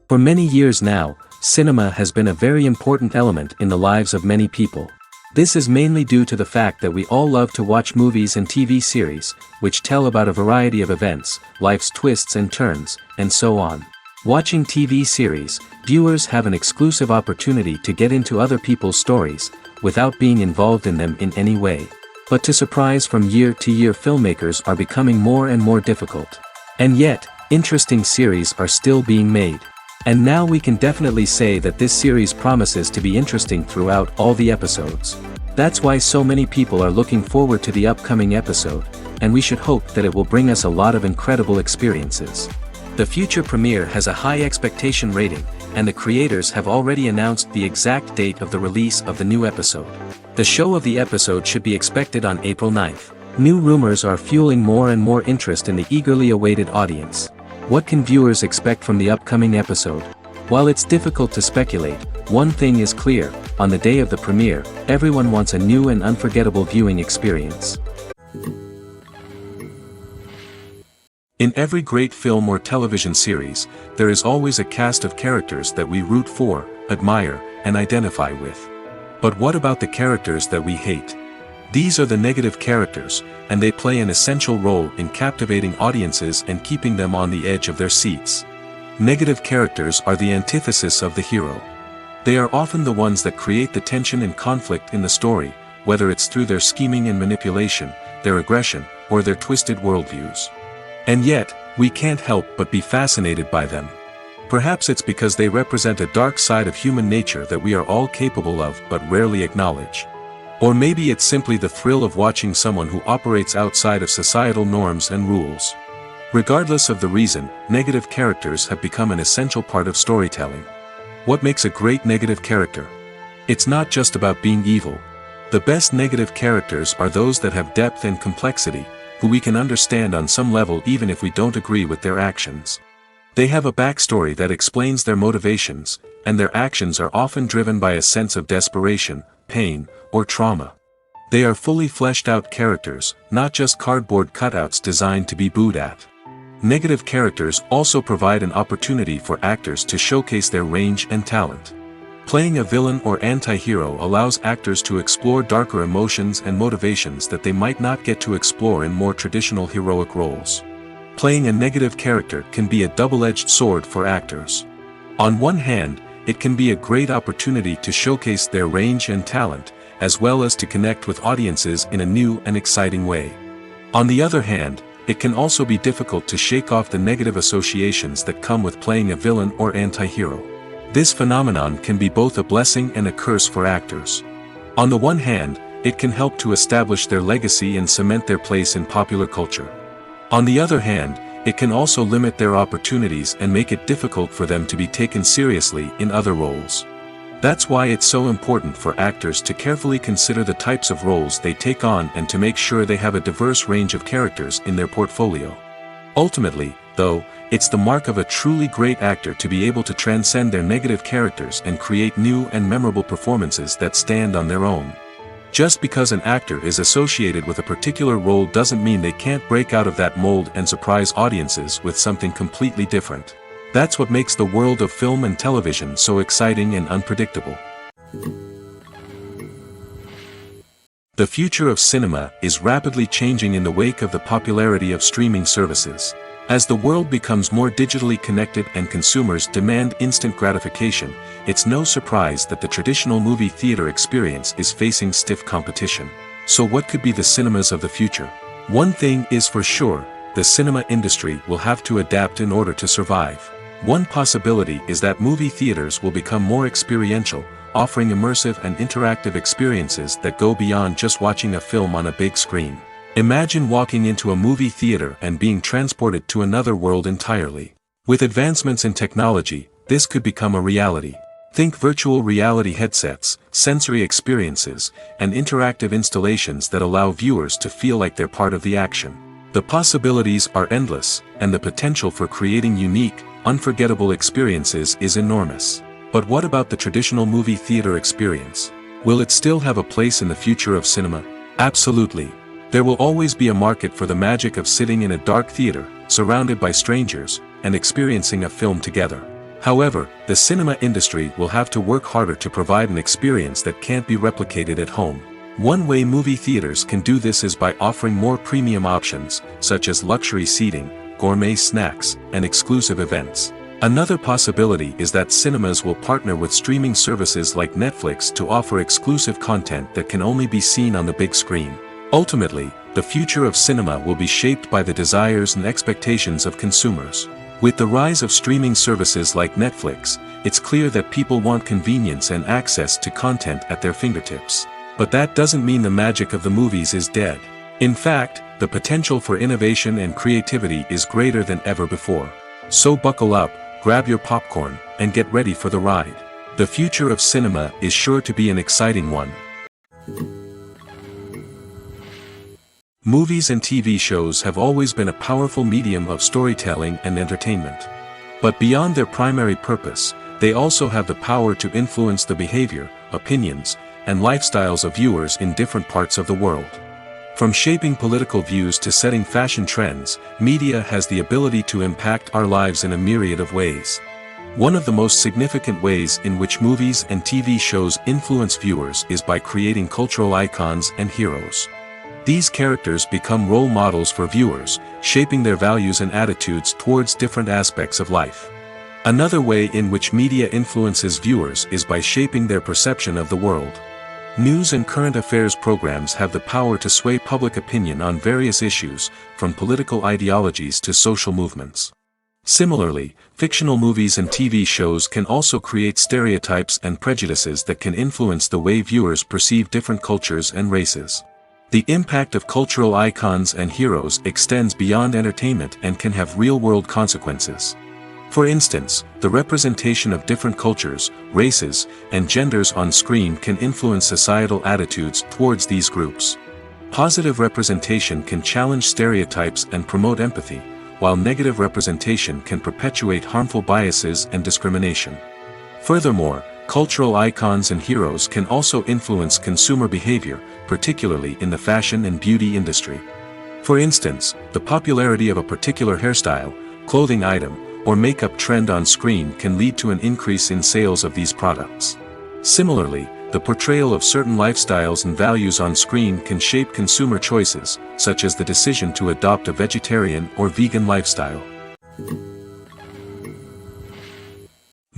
For many years now, cinema has been a very important element in the lives of many people. This is mainly due to the fact that we all love to watch movies and TV series, which tell about a variety of events, life's twists and turns, and so on. Watching TV series, viewers have an exclusive opportunity to get into other people's stories, without being involved in them in any way. But to surprise from year to year, filmmakers are becoming more and more difficult. And yet, interesting series are still being made. And now we can definitely say that this series promises to be interesting throughout all the episodes. That's why so many people are looking forward to the upcoming episode, and we should hope that it will bring us a lot of incredible experiences. The future premiere has a high expectation rating, and the creators have already announced the exact date of the release of the new episode. The show of the episode should be expected on April 9th. New rumors are fueling more and more interest in the eagerly awaited audience. What can viewers expect from the upcoming episode? While it's difficult to speculate, one thing is clear: on the day of the premiere, everyone wants a new and unforgettable viewing experience. In every great film or television series, there is always a cast of characters that we root for, admire, and identify with. But what about the characters that we hate? These are the negative characters, and they play an essential role in captivating audiences and keeping them on the edge of their seats. Negative characters are the antithesis of the hero. They are often the ones that create the tension and conflict in the story, whether it's through their scheming and manipulation, their aggression, or their twisted worldviews. And yet, we can't help but be fascinated by them. Perhaps it's because they represent a dark side of human nature that we are all capable of but rarely acknowledge. Or maybe it's simply the thrill of watching someone who operates outside of societal norms and rules. Regardless of the reason, negative characters have become an essential part of storytelling. What makes a great negative character? It's not just about being evil. The best negative characters are those that have depth and complexity, who we can understand on some level even if we don't agree with their actions. They have a backstory that explains their motivations, and their actions are often driven by a sense of desperation, pain, or trauma. They are fully fleshed out characters, not just cardboard cutouts designed to be booed at. Negative characters also provide an opportunity for actors to showcase their range and talent. Playing a villain or anti-hero allows actors to explore darker emotions and motivations that they might not get to explore in more traditional heroic roles. Playing a negative character can be a double-edged sword for actors. On one hand, it can be a great opportunity to showcase their range and talent, as well as to connect with audiences in a new and exciting way. On the other hand, it can also be difficult to shake off the negative associations that come with playing a villain or anti-hero. This phenomenon can be both a blessing and a curse for actors. On the one hand, it can help to establish their legacy and cement their place in popular culture. On the other hand, it can also limit their opportunities and make it difficult for them to be taken seriously in other roles. That's why it's so important for actors to carefully consider the types of roles they take on and to make sure they have a diverse range of characters in their portfolio. Ultimately, though, it's the mark of a truly great actor to be able to transcend their negative characters and create new and memorable performances that stand on their own. Just because an actor is associated with a particular role doesn't mean they can't break out of that mold and surprise audiences with something completely different. That's what makes the world of film and television so exciting and unpredictable. The future of cinema is rapidly changing in the wake of the popularity of streaming services. As the world becomes more digitally connected and consumers demand instant gratification, it's no surprise that the traditional movie theater experience is facing stiff competition. So what could be the cinemas of the future? One thing is for sure: the cinema industry will have to adapt in order to survive. One possibility is that movie theaters will become more experiential, offering immersive and interactive experiences that go beyond just watching a film on a big screen. Imagine walking into a movie theater and being transported to another world entirely. With advancements in technology, this could become a reality. Think virtual reality headsets, sensory experiences, and interactive installations that allow viewers to feel like they're part of the action. The possibilities are endless, and the potential for creating unique, unforgettable experiences is enormous. But what about the traditional movie theater experience? Will it still have a place in the future of cinema? Absolutely. There will always be a market for the magic of sitting in a dark theater, surrounded by strangers, and experiencing a film together. However, the cinema industry will have to work harder to provide an experience that can't be replicated at home. One way movie theaters can do this is by offering more premium options, such as luxury seating, gourmet snacks, and exclusive events. Another possibility is that cinemas will partner with streaming services like Netflix to offer exclusive content that can only be seen on the big screen. Ultimately, the future of cinema will be shaped by the desires and expectations of consumers. With the rise of streaming services like Netflix, it's clear that people want convenience and access to content at their fingertips. But that doesn't mean the magic of the movies is dead. In fact, the potential for innovation and creativity is greater than ever before. So buckle up, grab your popcorn, and get ready for the ride. The future of cinema is sure to be an exciting one. Movies and TV shows have always been a powerful medium of storytelling and entertainment. But beyond their primary purpose, they also have the power to influence the behavior, opinions, and lifestyles of viewers in different parts of the world. From shaping political views to setting fashion trends, media has the ability to impact our lives in a myriad of ways. One of the most significant ways in which movies and TV shows influence viewers is by creating cultural icons and heroes. These characters become role models for viewers, shaping their values and attitudes towards different aspects of life. Another way in which media influences viewers is by shaping their perception of the world. News and current affairs programs have the power to sway public opinion on various issues, from political ideologies to social movements. Similarly, fictional movies and TV shows can also create stereotypes and prejudices that can influence the way viewers perceive different cultures and races. The impact of cultural icons and heroes extends beyond entertainment and can have real-world consequences. For instance, the representation of different cultures, races, and genders on screen can influence societal attitudes towards these groups. Positive representation can challenge stereotypes and promote empathy, while negative representation can perpetuate harmful biases and discrimination. Furthermore, cultural icons and heroes can also influence consumer behavior, particularly in the fashion and beauty industry. For instance, the popularity of a particular hairstyle, clothing item, or makeup trend on screen can lead to an increase in sales of these products. Similarly, the portrayal of certain lifestyles and values on screen can shape consumer choices, such as the decision to adopt a vegetarian or vegan lifestyle.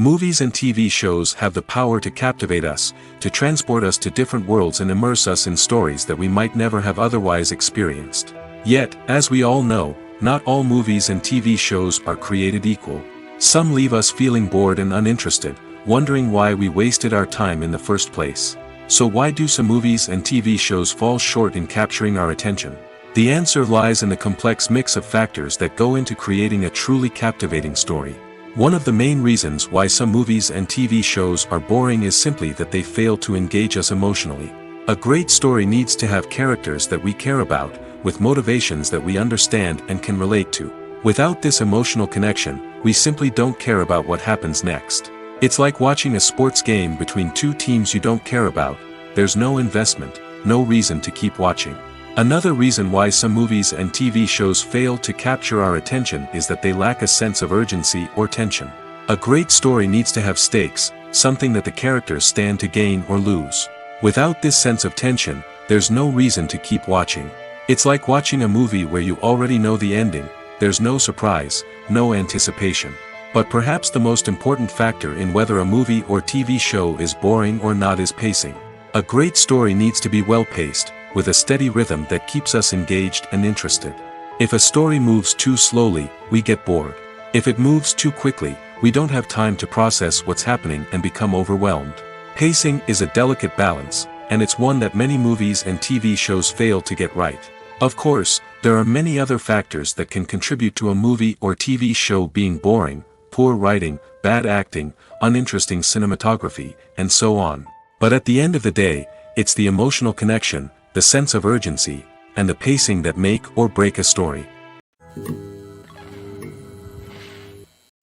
Movies and TV shows have the power to captivate us, to transport us to different worlds and immerse us in stories that we might never have otherwise experienced. Yet, as we all know, not all movies and TV shows are created equal. Some leave us feeling bored and uninterested, wondering why we wasted our time in the first place. So why do some movies and TV shows fall short in capturing our attention? The answer lies in the complex mix of factors that go into creating a truly captivating story. One of the main reasons why some movies and TV shows are boring is simply that they fail to engage us emotionally. A great story needs to have characters that we care about, with motivations that we understand and can relate to. Without this emotional connection, we simply don't care about what happens next. It's like watching a sports game between two teams you don't care about. There's no investment, no reason to keep watching. Another reason why some movies and TV shows fail to capture our attention is that they lack a sense of urgency or tension. A great story needs to have stakes, something that the characters stand to gain or lose. Without this sense of tension, there's no reason to keep watching. It's like watching a movie where you already know the ending. There's no surprise, no anticipation. But perhaps the most important factor in whether a movie or TV show is boring or not is pacing. A great story needs to be well-paced, with a steady rhythm that keeps us engaged and interested. If a story moves too slowly, we get bored. If it moves too quickly, we don't have time to process what's happening and become overwhelmed. Pacing is a delicate balance, and it's one that many movies and TV shows fail to get right. Of course, there are many other factors that can contribute to a movie or TV show being boring: poor writing, bad acting, uninteresting cinematography, and so on. But at the end of the day, it's the emotional connection, the sense of urgency, and the pacing that make or break a story.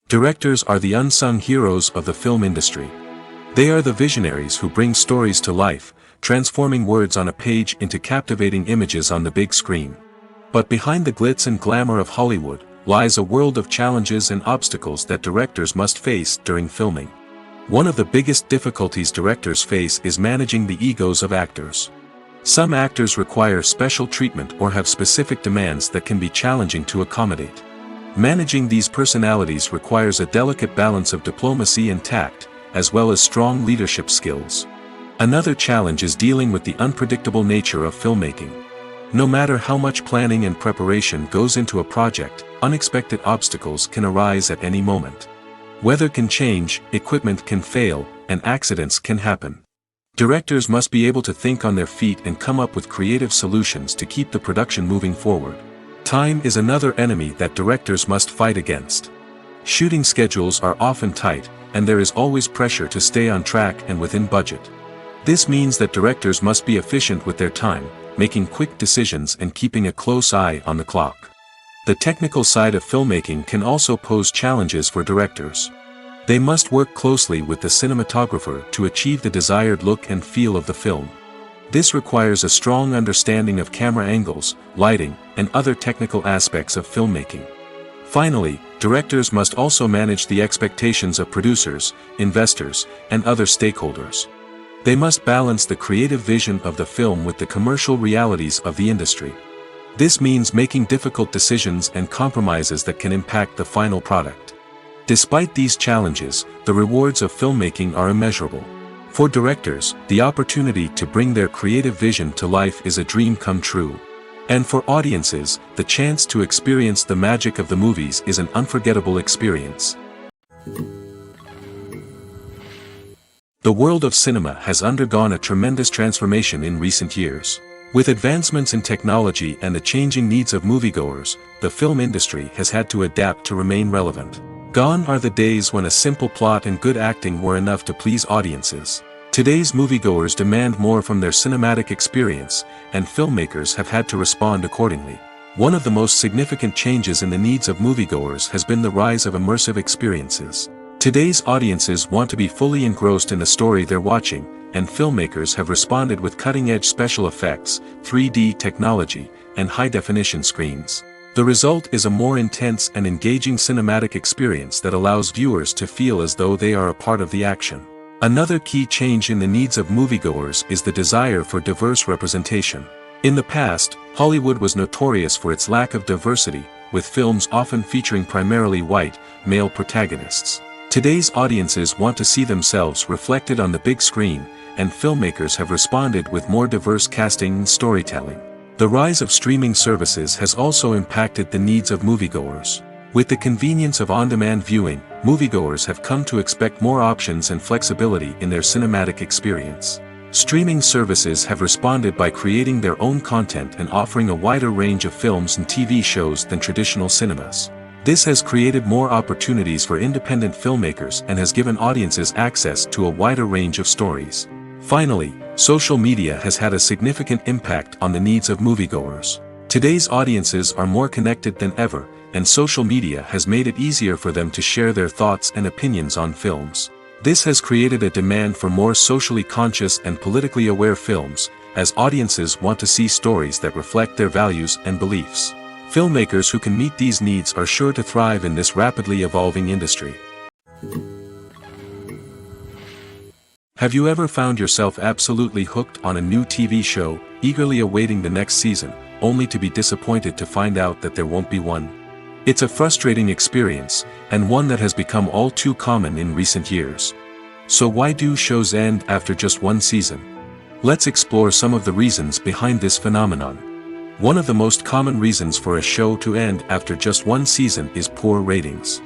Directors are the unsung heroes of the film industry. They are the visionaries who bring stories to life, transforming words on a page into captivating images on the big screen. But behind the glitz and glamour of Hollywood, lies a world of challenges and obstacles that directors must face during filming. One of the biggest difficulties directors face is managing the egos of actors. Some actors require special treatment or have specific demands that can be challenging to accommodate. Managing these personalities requires a delicate balance of diplomacy and tact, as well as strong leadership skills. Another challenge is dealing with the unpredictable nature of filmmaking. No matter how much planning and preparation goes into a project, unexpected obstacles can arise at any moment. Weather can change, equipment can fail, and accidents can happen. Directors must be able to think on their feet and come up with creative solutions to keep the production moving forward. Time is another enemy that directors must fight against. Shooting schedules are often tight, and there is always pressure to stay on track and within budget. This means that directors must be efficient with their time, making quick decisions and keeping a close eye on the clock. The technical side of filmmaking can also pose challenges for directors. They must work closely with the cinematographer to achieve the desired look and feel of the film. This requires a strong understanding of camera angles, lighting, and other technical aspects of filmmaking. Finally, directors must also manage the expectations of producers, investors, and other stakeholders. They must balance the creative vision of the film with the commercial realities of the industry. This means making difficult decisions and compromises that can impact the final product. Despite these challenges, the rewards of filmmaking are immeasurable. For directors, the opportunity to bring their creative vision to life is a dream come true. And for audiences, the chance to experience the magic of the movies is an unforgettable experience. The world of cinema has undergone a tremendous transformation in recent years. With advancements in technology and the changing needs of moviegoers, the film industry has had to adapt to remain relevant. Gone are the days when a simple plot and good acting were enough to please audiences. Today's moviegoers demand more from their cinematic experience, and filmmakers have had to respond accordingly. One of the most significant changes in the needs of moviegoers has been the rise of immersive experiences. Today's audiences want to be fully engrossed in the story they're watching, and filmmakers have responded with cutting-edge special effects, 3D technology, and high-definition screens. The result is a more intense and engaging cinematic experience that allows viewers to feel as though they are a part of the action. Another key change in the needs of moviegoers is the desire for diverse representation. In the past, Hollywood was notorious for its lack of diversity, with films often featuring primarily white, male protagonists. Today's audiences want to see themselves reflected on the big screen, and filmmakers have responded with more diverse casting and storytelling. The rise of streaming services has also impacted the needs of moviegoers. With the convenience of on-demand viewing, moviegoers have come to expect more options and flexibility in their cinematic experience. Streaming services have responded by creating their own content and offering a wider range of films and TV shows than traditional cinemas. This has created more opportunities for independent filmmakers and has given audiences access to a wider range of stories. Finally, social media has had a significant impact on the needs of moviegoers. Today's audiences are more connected than ever, and social media has made it easier for them to share their thoughts and opinions on films. This has created a demand for more socially conscious and politically aware films, as audiences want to see stories that reflect their values and beliefs. Filmmakers who can meet these needs are sure to thrive in this rapidly evolving industry. Have you ever found yourself absolutely hooked on a new TV show, eagerly awaiting the next season, only to be disappointed to find out that there won't be one? It's a frustrating experience, and one that has become all too common in recent years. So why do shows end after just one season? Let's explore some of the reasons behind this phenomenon. One of the most common reasons for a show to end after just one season is poor ratings.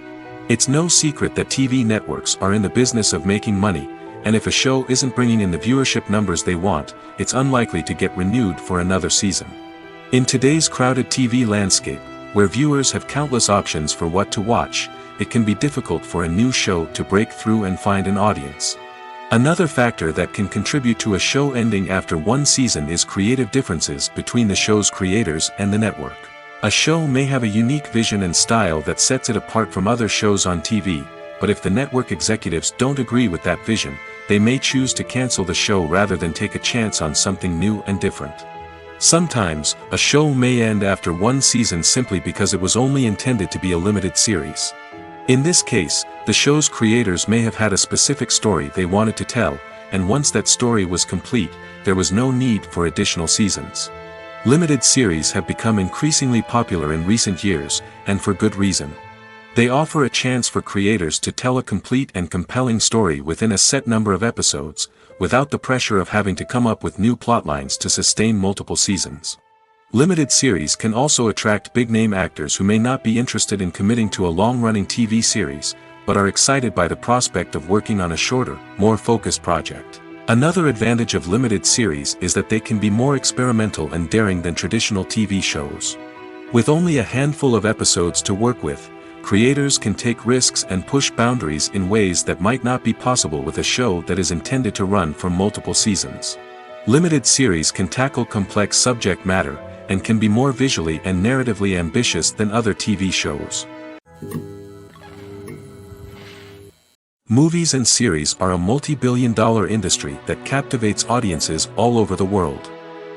It's no secret that TV networks are in the business of making money, and if a show isn't bringing in the viewership numbers they want, it's unlikely to get renewed for another season. In today's crowded TV landscape, where viewers have countless options for what to watch, it can be difficult for a new show to break through and find an audience. Another factor that can contribute to a show ending after one season is creative differences between the show's creators and the network. A show may have a unique vision and style that sets it apart from other shows on TV, but if the network executives don't agree with that vision, they may choose to cancel the show rather than take a chance on something new and different. Sometimes, a show may end after one season simply because it was only intended to be a limited series. In this case, the show's creators may have had a specific story they wanted to tell, and once that story was complete, there was no need for additional seasons. Limited series have become increasingly popular in recent years, and for good reason. They offer a chance for creators to tell a complete and compelling story within a set number of episodes, without the pressure of having to come up with new plotlines to sustain multiple seasons. Limited series can also attract big-name actors who may not be interested in committing to a long-running TV series, but are excited by the prospect of working on a shorter, more focused project. Another advantage of limited series is that they can be more experimental and daring than traditional TV shows. With only a handful of episodes to work with, creators can take risks and push boundaries in ways that might not be possible with a show that is intended to run for multiple seasons. Limited series can tackle complex subject matter, and can be more visually and narratively ambitious than other TV shows. Movies and series are a multi-billion-dollar industry that captivates audiences all over the world.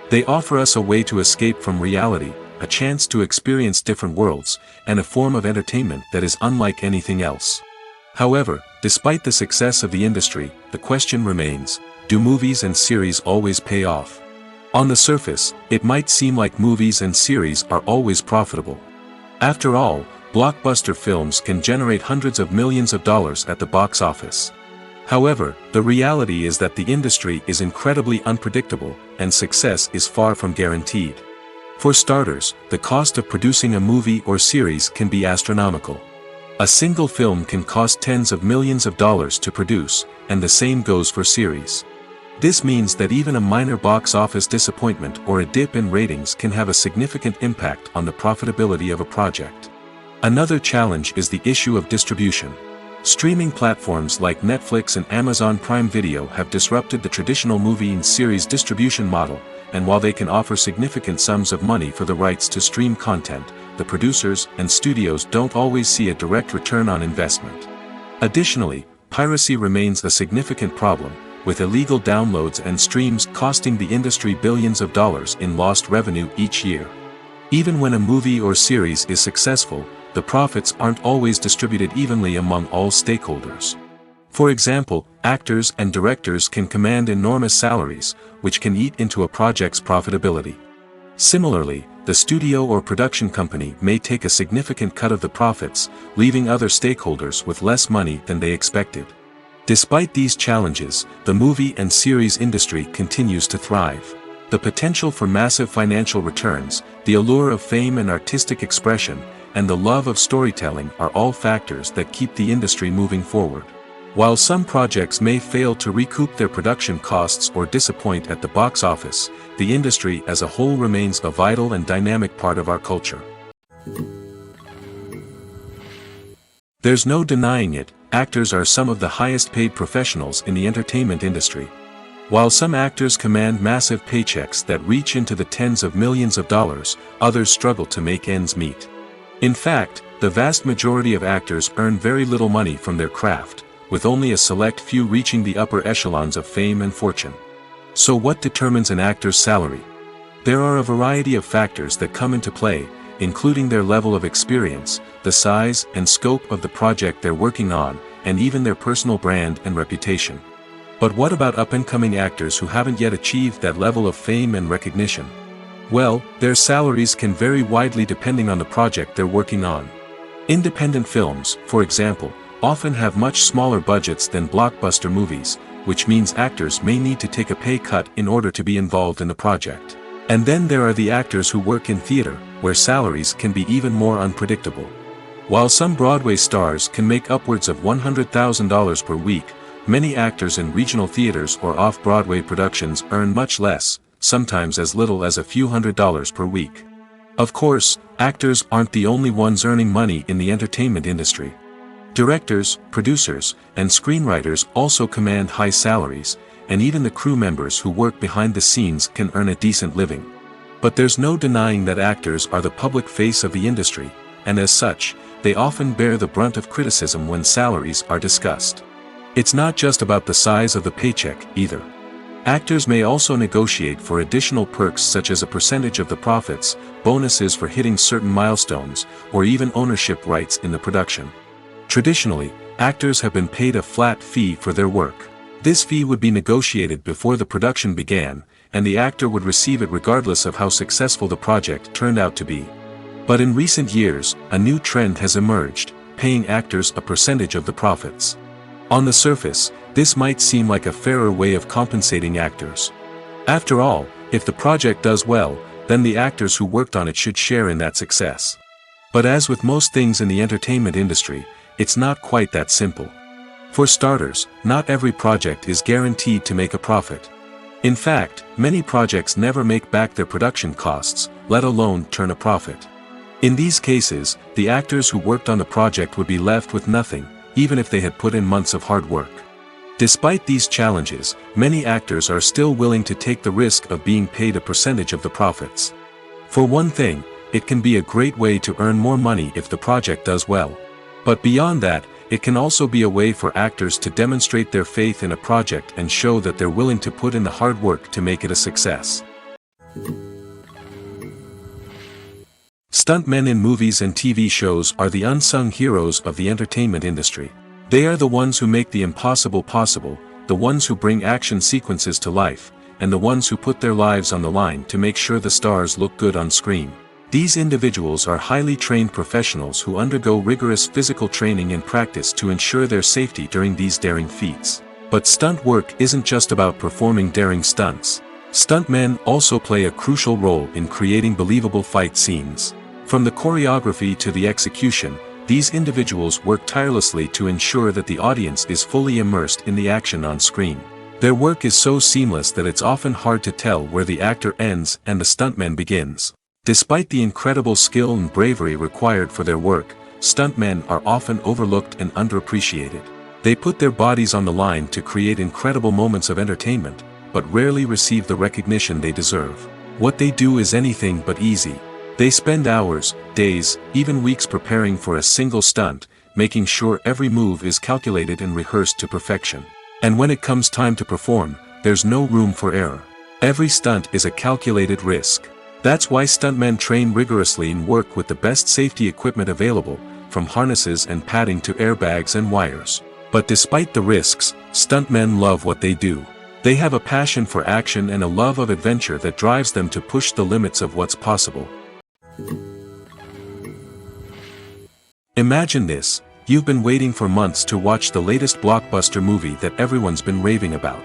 They offer us a way to escape from reality, a chance to experience different worlds, and a form of entertainment that is unlike anything else. However, despite the success of the industry, the question remains, do movies and series always pay off? On the surface, it might seem like movies and series are always profitable. After all, blockbuster films can generate hundreds of millions of dollars at the box office. However, the reality is that the industry is incredibly unpredictable, and success is far from guaranteed. For starters, the cost of producing a movie or series can be astronomical. A single film can cost tens of millions of dollars to produce, and the same goes for series. This means that even a minor box office disappointment or a dip in ratings can have a significant impact on the profitability of a project. Another challenge is the issue of distribution. Streaming platforms like Netflix and Amazon Prime Video have disrupted the traditional movie and series distribution model, and while they can offer significant sums of money for the rights to stream content, the producers and studios don't always see a direct return on investment. Additionally, piracy remains a significant problem, with illegal downloads and streams costing the industry billions of dollars in lost revenue each year. Even when a movie or series is successful, the profits aren't always distributed evenly among all stakeholders. For example, actors and directors can command enormous salaries, which can eat into a project's profitability. Similarly, the studio or production company may take a significant cut of the profits, leaving other stakeholders with less money than they expected. Despite these challenges, the movie and series industry continues to thrive. The potential for massive financial returns, the allure of fame and artistic expression, and the love of storytelling are all factors that keep the industry moving forward. While some projects may fail to recoup their production costs or disappoint at the box office, the industry as a whole remains a vital and dynamic part of our culture. There's no denying it, actors are some of the highest paid professionals in the entertainment industry. While some actors command massive paychecks that reach into the tens of millions of dollars, others struggle to make ends meet. In fact, the vast majority of actors earn very little money from their craft, with only a select few reaching the upper echelons of fame and fortune. So what determines an actor's salary? There are a variety of factors that come into play, including their level of experience, the size and scope of the project they're working on, and even their personal brand and reputation. But what about up-and-coming actors who haven't yet achieved that level of fame and recognition? Well, their salaries can vary widely depending on the project they're working on. Independent films, for example, often have much smaller budgets than blockbuster movies, which means actors may need to take a pay cut in order to be involved in the project. And then there are the actors who work in theater, where salaries can be even more unpredictable. While some Broadway stars can make upwards of $100,000 per week, many actors in regional theaters or off-Broadway productions earn much less, sometimes as little as a few $100s per week. Of course, actors aren't the only ones earning money in the entertainment industry. Directors, producers, and screenwriters also command high salaries, and even the crew members who work behind the scenes can earn a decent living. But there's no denying that actors are the public face of the industry, and as such, they often bear the brunt of criticism when salaries are discussed. It's not just about the size of the paycheck, either. Actors may also negotiate for additional perks such as a percentage of the profits, bonuses for hitting certain milestones, or even ownership rights in the production. Traditionally, actors have been paid a flat fee for their work. This fee would be negotiated before the production began, and the actor would receive it regardless of how successful the project turned out to be. But in recent years, a new trend has emerged, paying actors a percentage of the profits. On the surface, this might seem like a fairer way of compensating actors. After all, if the project does well, then the actors who worked on it should share in that success. But as with most things in the entertainment industry, it's not quite that simple. For starters, not every project is guaranteed to make a profit. In fact, many projects never make back their production costs, let alone turn a profit. In these cases, the actors who worked on the project would be left with nothing, even if they had put in months of hard work. Despite these challenges, many actors are still willing to take the risk of being paid a percentage of the profits. For one thing, it can be a great way to earn more money if the project does well. But beyond that, it can also be a way for actors to demonstrate their faith in a project and show that they're willing to put in the hard work to make it a success. Stuntmen in movies and TV shows are the unsung heroes of the entertainment industry. They are the ones who make the impossible possible, the ones who bring action sequences to life, and the ones who put their lives on the line to make sure the stars look good on screen. These individuals are highly trained professionals who undergo rigorous physical training and practice to ensure their safety during these daring feats. But stunt work isn't just about performing daring stunts. Stuntmen also play a crucial role in creating believable fight scenes. From the choreography to the execution, these individuals work tirelessly to ensure that the audience is fully immersed in the action on screen. Their work is so seamless that it's often hard to tell where the actor ends and the stuntman begins. Despite the incredible skill and bravery required for their work, stuntmen are often overlooked and underappreciated. They put their bodies on the line to create incredible moments of entertainment, but rarely receive the recognition they deserve. What they do is anything but easy. They spend hours, days, even weeks preparing for a single stunt, making sure every move is calculated and rehearsed to perfection. And when it comes time to perform, there's no room for error. Every stunt is a calculated risk. That's why stuntmen train rigorously and work with the best safety equipment available, from harnesses and padding to airbags and wires. But despite the risks, stuntmen love what they do. They have a passion for action and a love of adventure that drives them to push the limits of what's possible. Imagine this: you've been waiting for months to watch the latest blockbuster movie that everyone's been raving about.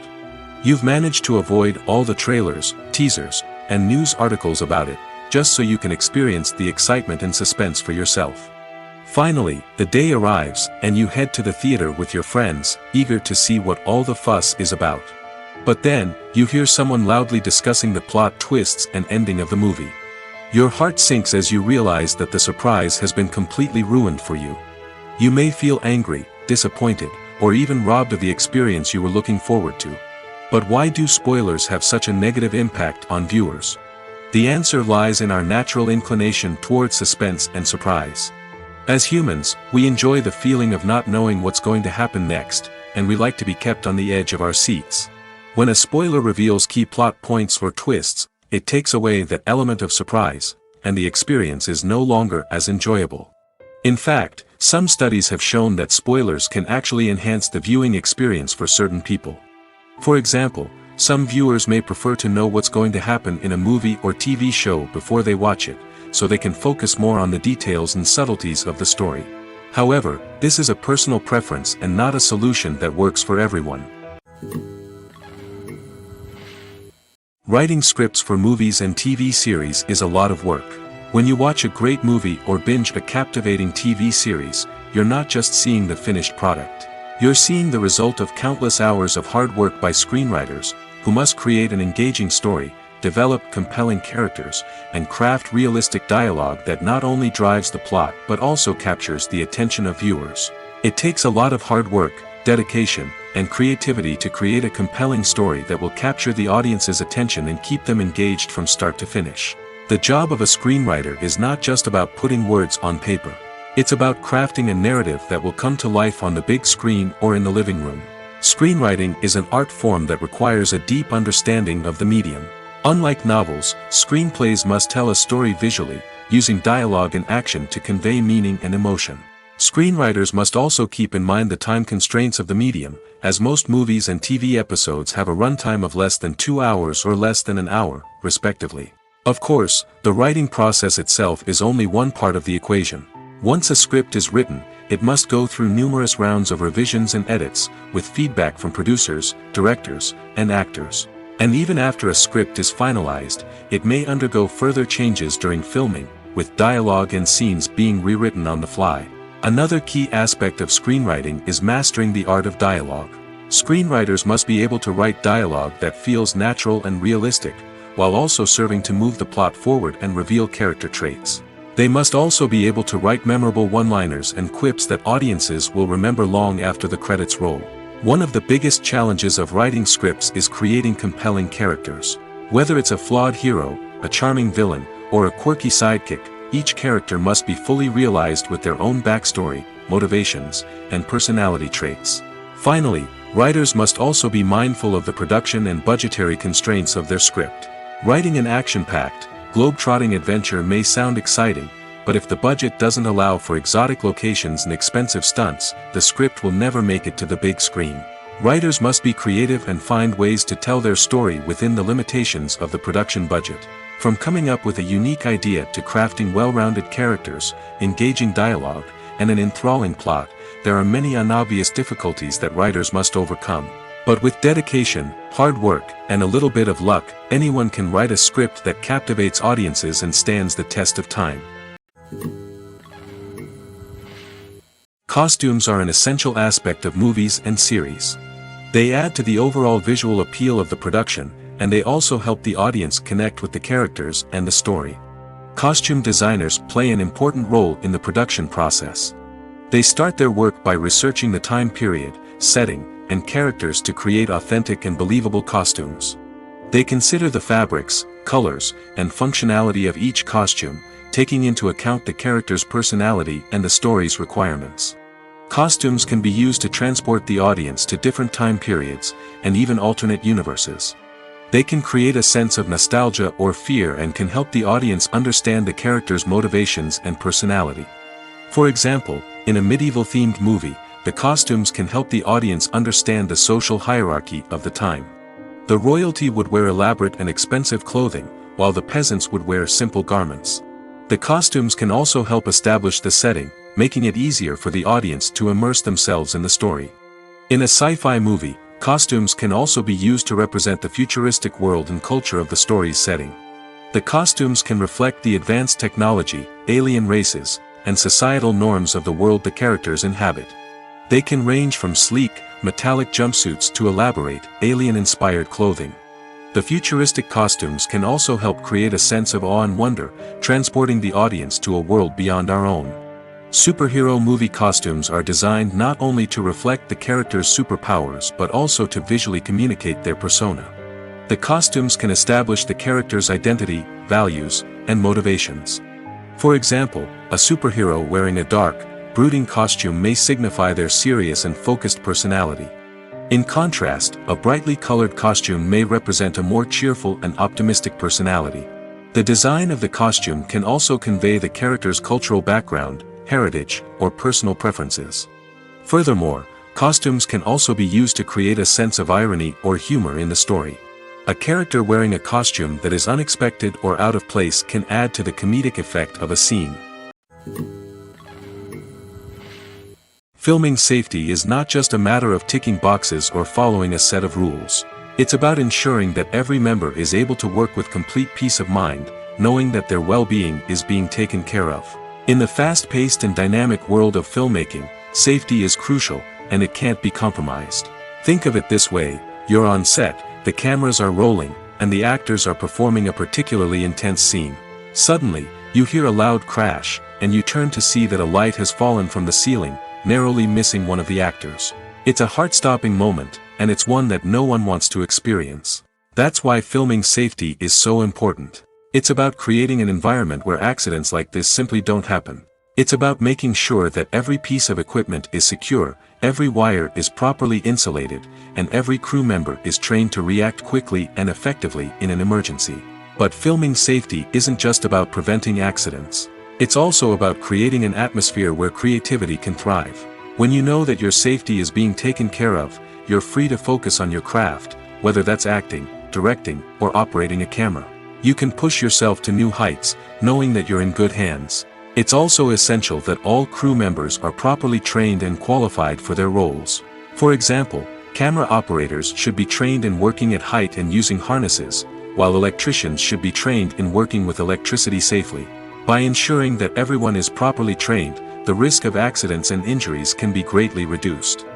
You've managed to avoid all the trailers, teasers, and news articles about it, just so you can experience the excitement and suspense for yourself. Finally, the day arrives, and you head to the theater with your friends, eager to see what all the fuss is about. But then, you hear someone loudly discussing the plot twists and ending of the movie. Your heart sinks as you realize that the surprise has been completely ruined for you. You may feel angry, disappointed, or even robbed of the experience you were looking forward to. But why do spoilers have such a negative impact on viewers? The answer lies in our natural inclination towards suspense and surprise. As humans, we enjoy the feeling of not knowing what's going to happen next, and we like to be kept on the edge of our seats. When a spoiler reveals key plot points or twists, it takes away that element of surprise, and the experience is no longer as enjoyable. In fact, some studies have shown that spoilers can actually enhance the viewing experience for certain people. For example, some viewers may prefer to know what's going to happen in a movie or TV show before they watch it, so they can focus more on the details and subtleties of the story. However, this is a personal preference and not a solution that works for everyone. Writing scripts for movies and TV series is a lot of work. When you watch a great movie or binge a captivating TV series, you're not just seeing the finished product. You're seeing the result of countless hours of hard work by screenwriters, who must create an engaging story, develop compelling characters, and craft realistic dialogue that not only drives the plot but also captures the attention of viewers. It takes a lot of hard work, dedication, and creativity to create a compelling story that will capture the audience's attention and keep them engaged from start to finish. The job of a screenwriter is not just about putting words on paper. It's about crafting a narrative that will come to life on the big screen or in the living room. Screenwriting is an art form that requires a deep understanding of the medium. Unlike novels, screenplays must tell a story visually, using dialogue and action to convey meaning and emotion. Screenwriters must also keep in mind the time constraints of the medium, as most movies and TV episodes have a runtime of less than 2 hours or less than an hour, respectively. Of course, the writing process itself is only one part of the equation. Once a script is written, it must go through numerous rounds of revisions and edits, with feedback from producers, directors, and actors. And even after a script is finalized, it may undergo further changes during filming, with dialogue and scenes being rewritten on the fly. Another key aspect of screenwriting is mastering the art of dialogue. Screenwriters must be able to write dialogue that feels natural and realistic, while also serving to move the plot forward and reveal character traits. They must also be able to write memorable one-liners and quips that audiences will remember long after the credits roll. One of the biggest challenges of writing scripts is creating compelling characters. Whether it's a flawed hero, a charming villain, or a quirky sidekick, each character must be fully realized with their own backstory, motivations, and personality traits. Finally, writers must also be mindful of the production and budgetary constraints of their script. Writing an action-packed, globe-trotting adventure may sound exciting, but if the budget doesn't allow for exotic locations and expensive stunts, the script will never make it to the big screen. Writers must be creative and find ways to tell their story within the limitations of the production budget. From coming up with a unique idea to crafting well-rounded characters, engaging dialogue, and an enthralling plot, there are many unobvious difficulties that writers must overcome. But with dedication, hard work, and a little bit of luck, anyone can write a script that captivates audiences and stands the test of time. Costumes are an essential aspect of movies and series. They add to the overall visual appeal of the production, and they also help the audience connect with the characters and the story. Costume designers play an important role in the production process. They start their work by researching the time period, setting, and characters to create authentic and believable costumes. They consider the fabrics, colors, and functionality of each costume, taking into account the character's personality and the story's requirements. Costumes can be used to transport the audience to different time periods, and even alternate universes. They can create a sense of nostalgia or fear and can help the audience understand the character's motivations and personality. For example, in a medieval-themed movie, the costumes can help the audience understand the social hierarchy of the time. The royalty would wear elaborate and expensive clothing, while the peasants would wear simple garments. The costumes can also help establish the setting, making it easier for the audience to immerse themselves in the story. In a sci-fi movie, costumes can also be used to represent the futuristic world and culture of the story's setting. The costumes can reflect the advanced technology, alien races, and societal norms of the world the characters inhabit. They can range from sleek, metallic jumpsuits to elaborate, alien-inspired clothing. The futuristic costumes can also help create a sense of awe and wonder, transporting the audience to a world beyond our own. Superhero movie costumes are designed not only to reflect the character's superpowers but also to visually communicate their persona. The costumes can establish the character's identity, values, and motivations. For example, a superhero wearing a dark, brooding costume may signify their serious and focused personality. In contrast, a brightly colored costume may represent a more cheerful and optimistic personality. The design of the costume can also convey the character's cultural background, heritage, or personal preferences. Furthermore, costumes can also be used to create a sense of irony or humor in the story. A character wearing a costume that is unexpected or out of place can add to the comedic effect of a scene. Filming safety is not just a matter of ticking boxes or following a set of rules. It's about ensuring that every member is able to work with complete peace of mind, knowing that their well-being is being taken care of. In the fast-paced and dynamic world of filmmaking, safety is crucial, and it can't be compromised. Think of it this way: you're on set, the cameras are rolling, and the actors are performing a particularly intense scene. Suddenly, you hear a loud crash, and you turn to see that a light has fallen from the ceiling, narrowly missing one of the actors. It's a heart-stopping moment, and it's one that no one wants to experience. That's why filming safety is so important. It's about creating an environment where accidents like this simply don't happen. It's about making sure that every piece of equipment is secure, every wire is properly insulated, and every crew member is trained to react quickly and effectively in an emergency. But filming safety isn't just about preventing accidents. It's also about creating an atmosphere where creativity can thrive. When you know that your safety is being taken care of, you're free to focus on your craft, whether that's acting, directing, or operating a camera. You can push yourself to new heights, knowing that you're in good hands. It's also essential that all crew members are properly trained and qualified for their roles. For example, camera operators should be trained in working at height and using harnesses, while electricians should be trained in working with electricity safely. By ensuring that everyone is properly trained, the risk of accidents and injuries can be greatly reduced.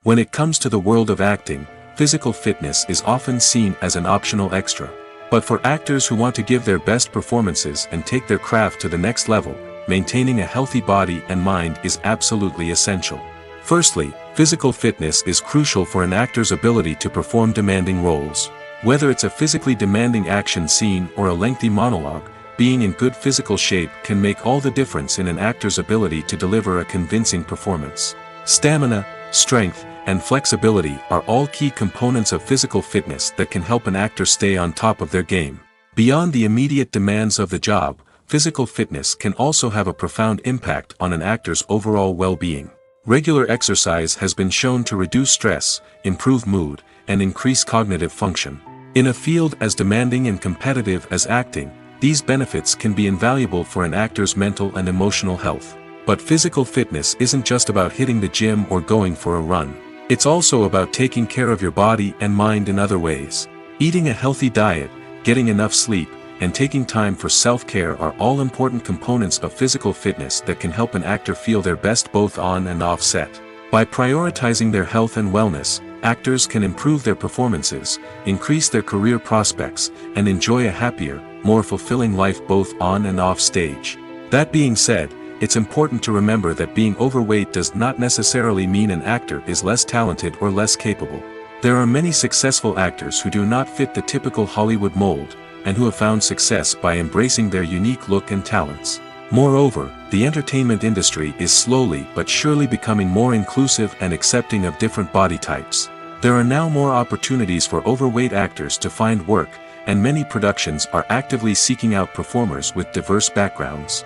When it comes to the world of acting, physical fitness is often seen as an optional extra. But for actors who want to give their best performances and take their craft to the next level, maintaining a healthy body and mind is absolutely essential. Firstly, physical fitness is crucial for an actor's ability to perform demanding roles. Whether it's a physically demanding action scene or a lengthy monologue, being in good physical shape can make all the difference in an actor's ability to deliver a convincing performance. Stamina, strength, and flexibility are all key components of physical fitness that can help an actor stay on top of their game. Beyond the immediate demands of the job, physical fitness can also have a profound impact on an actor's overall well-being. Regular exercise has been shown to reduce stress, improve mood, and increase cognitive function. In a field as demanding and competitive as acting, these benefits can be invaluable for an actor's mental and emotional health. But physical fitness isn't just about hitting the gym or going for a run. It's also about taking care of your body and mind in other ways. Eating a healthy diet, getting enough sleep, and taking time for self-care are all important components of physical fitness that can help an actor feel their best both on and off set. By prioritizing their health and wellness, actors can improve their performances, increase their career prospects, and enjoy a happier, more fulfilling life both on and off stage. That being said, it's important to remember that being overweight does not necessarily mean an actor is less talented or less capable. There are many successful actors who do not fit the typical Hollywood mold, and who have found success by embracing their unique look and talents. Moreover, the entertainment industry is slowly but surely becoming more inclusive and accepting of different body types. There are now more opportunities for overweight actors to find work, and many productions are actively seeking out performers with diverse backgrounds.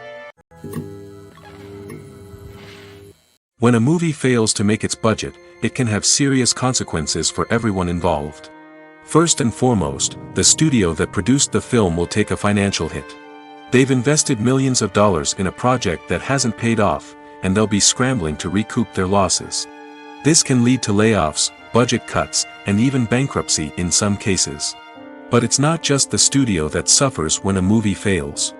When a movie fails to make its budget, it can have serious consequences for everyone involved. First and foremost, the studio that produced the film will take a financial hit. They've invested millions of dollars in a project that hasn't paid off, and they'll be scrambling to recoup their losses. This can lead to layoffs, budget cuts, and even bankruptcy in some cases. But it's not just the studio that suffers when a movie fails.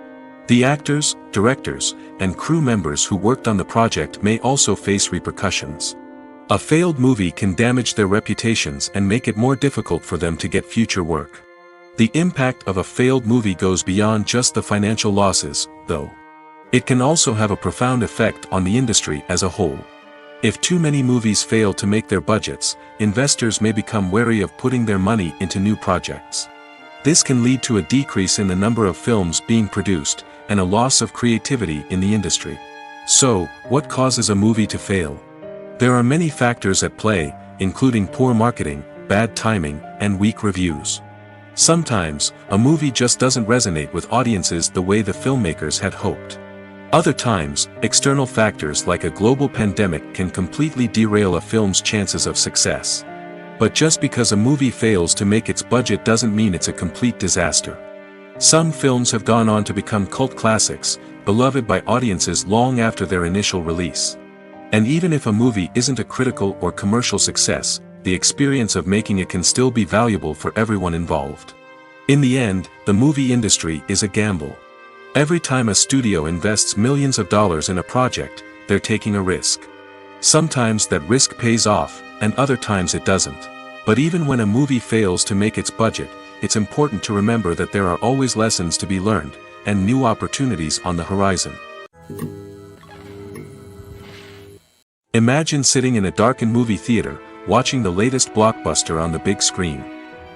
The actors, directors, and crew members who worked on the project may also face repercussions. A failed movie can damage their reputations and make it more difficult for them to get future work. The impact of a failed movie goes beyond just the financial losses, though. It can also have a profound effect on the industry as a whole. If too many movies fail to make their budgets, investors may become wary of putting their money into new projects. This can lead to a decrease in the number of films being produced, and a loss of creativity in the industry. So, what causes a movie to fail? There are many factors at play, including poor marketing, bad timing, and weak reviews. Sometimes, a movie just doesn't resonate with audiences the way the filmmakers had hoped. Other times, external factors like a global pandemic can completely derail a film's chances of success. But just because a movie fails to make its budget doesn't mean it's a complete disaster. Some films have gone on to become cult classics, beloved by audiences long after their initial release. And even if a movie isn't a critical or commercial success, the experience of making it can still be valuable for everyone involved. In the end, the movie industry is a gamble. Every time a studio invests millions of dollars in a project, they're taking a risk. Sometimes that risk pays off, and other times it doesn't. But even when a movie fails to make its budget, it's important to remember that there are always lessons to be learned, and new opportunities on the horizon. Imagine sitting in a darkened movie theater, watching the latest blockbuster on the big screen.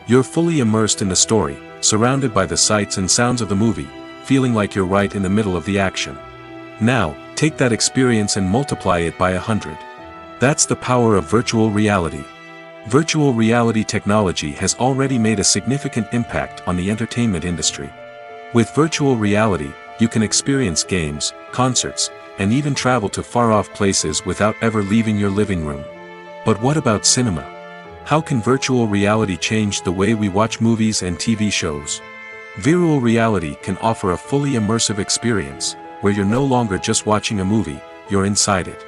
You're fully immersed in the story, surrounded by the sights and sounds of the movie, feeling like you're right in the middle of the action. Now, take that experience and multiply it by 100. That's the power of virtual reality. Virtual reality technology has already made a significant impact on the entertainment industry. With virtual reality, you can experience games, concerts, and even travel to far-off places without ever leaving your living room. But what about cinema? How can virtual reality change the way we watch movies and TV shows? Virtual reality can offer a fully immersive experience, where you're no longer just watching a movie, you're inside it.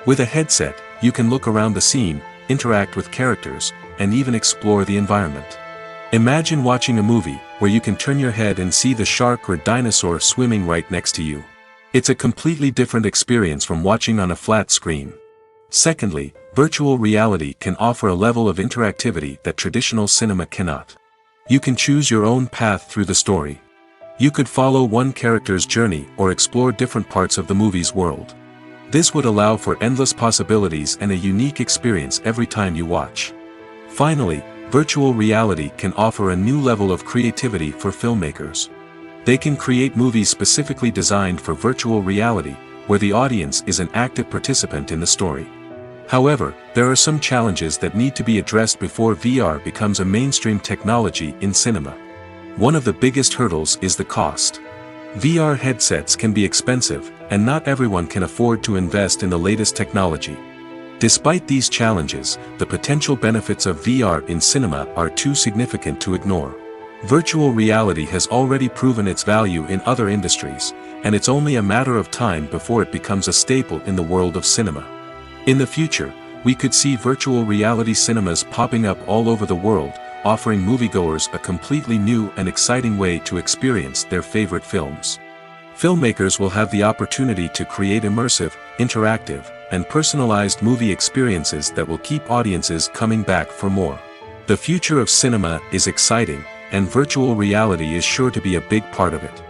With a headset, you can look around the scene, interact with characters, and even explore the environment. Imagine watching a movie, where you can turn your head and see the shark or dinosaur swimming right next to you. It's a completely different experience from watching on a flat screen. Secondly, virtual reality can offer a level of interactivity that traditional cinema cannot. You can choose your own path through the story. You could follow one character's journey or explore different parts of the movie's world. This would allow for endless possibilities and a unique experience every time you watch. Finally, virtual reality can offer a new level of creativity for filmmakers. They can create movies specifically designed for virtual reality, where the audience is an active participant in the story. However, there are some challenges that need to be addressed before VR becomes a mainstream technology in cinema. One of the biggest hurdles is the cost. VR headsets can be expensive, and not everyone can afford to invest in the latest technology. Despite these challenges, the potential benefits of VR in cinema are too significant to ignore. Virtual reality has already proven its value in other industries, and it's only a matter of time before it becomes a staple in the world of cinema. In the future, we could see virtual reality cinemas popping up all over the world, offering moviegoers a completely new and exciting way to experience their favorite films. Filmmakers will have the opportunity to create immersive, interactive, and personalized movie experiences that will keep audiences coming back for more. The future of cinema is exciting, and virtual reality is sure to be a big part of it.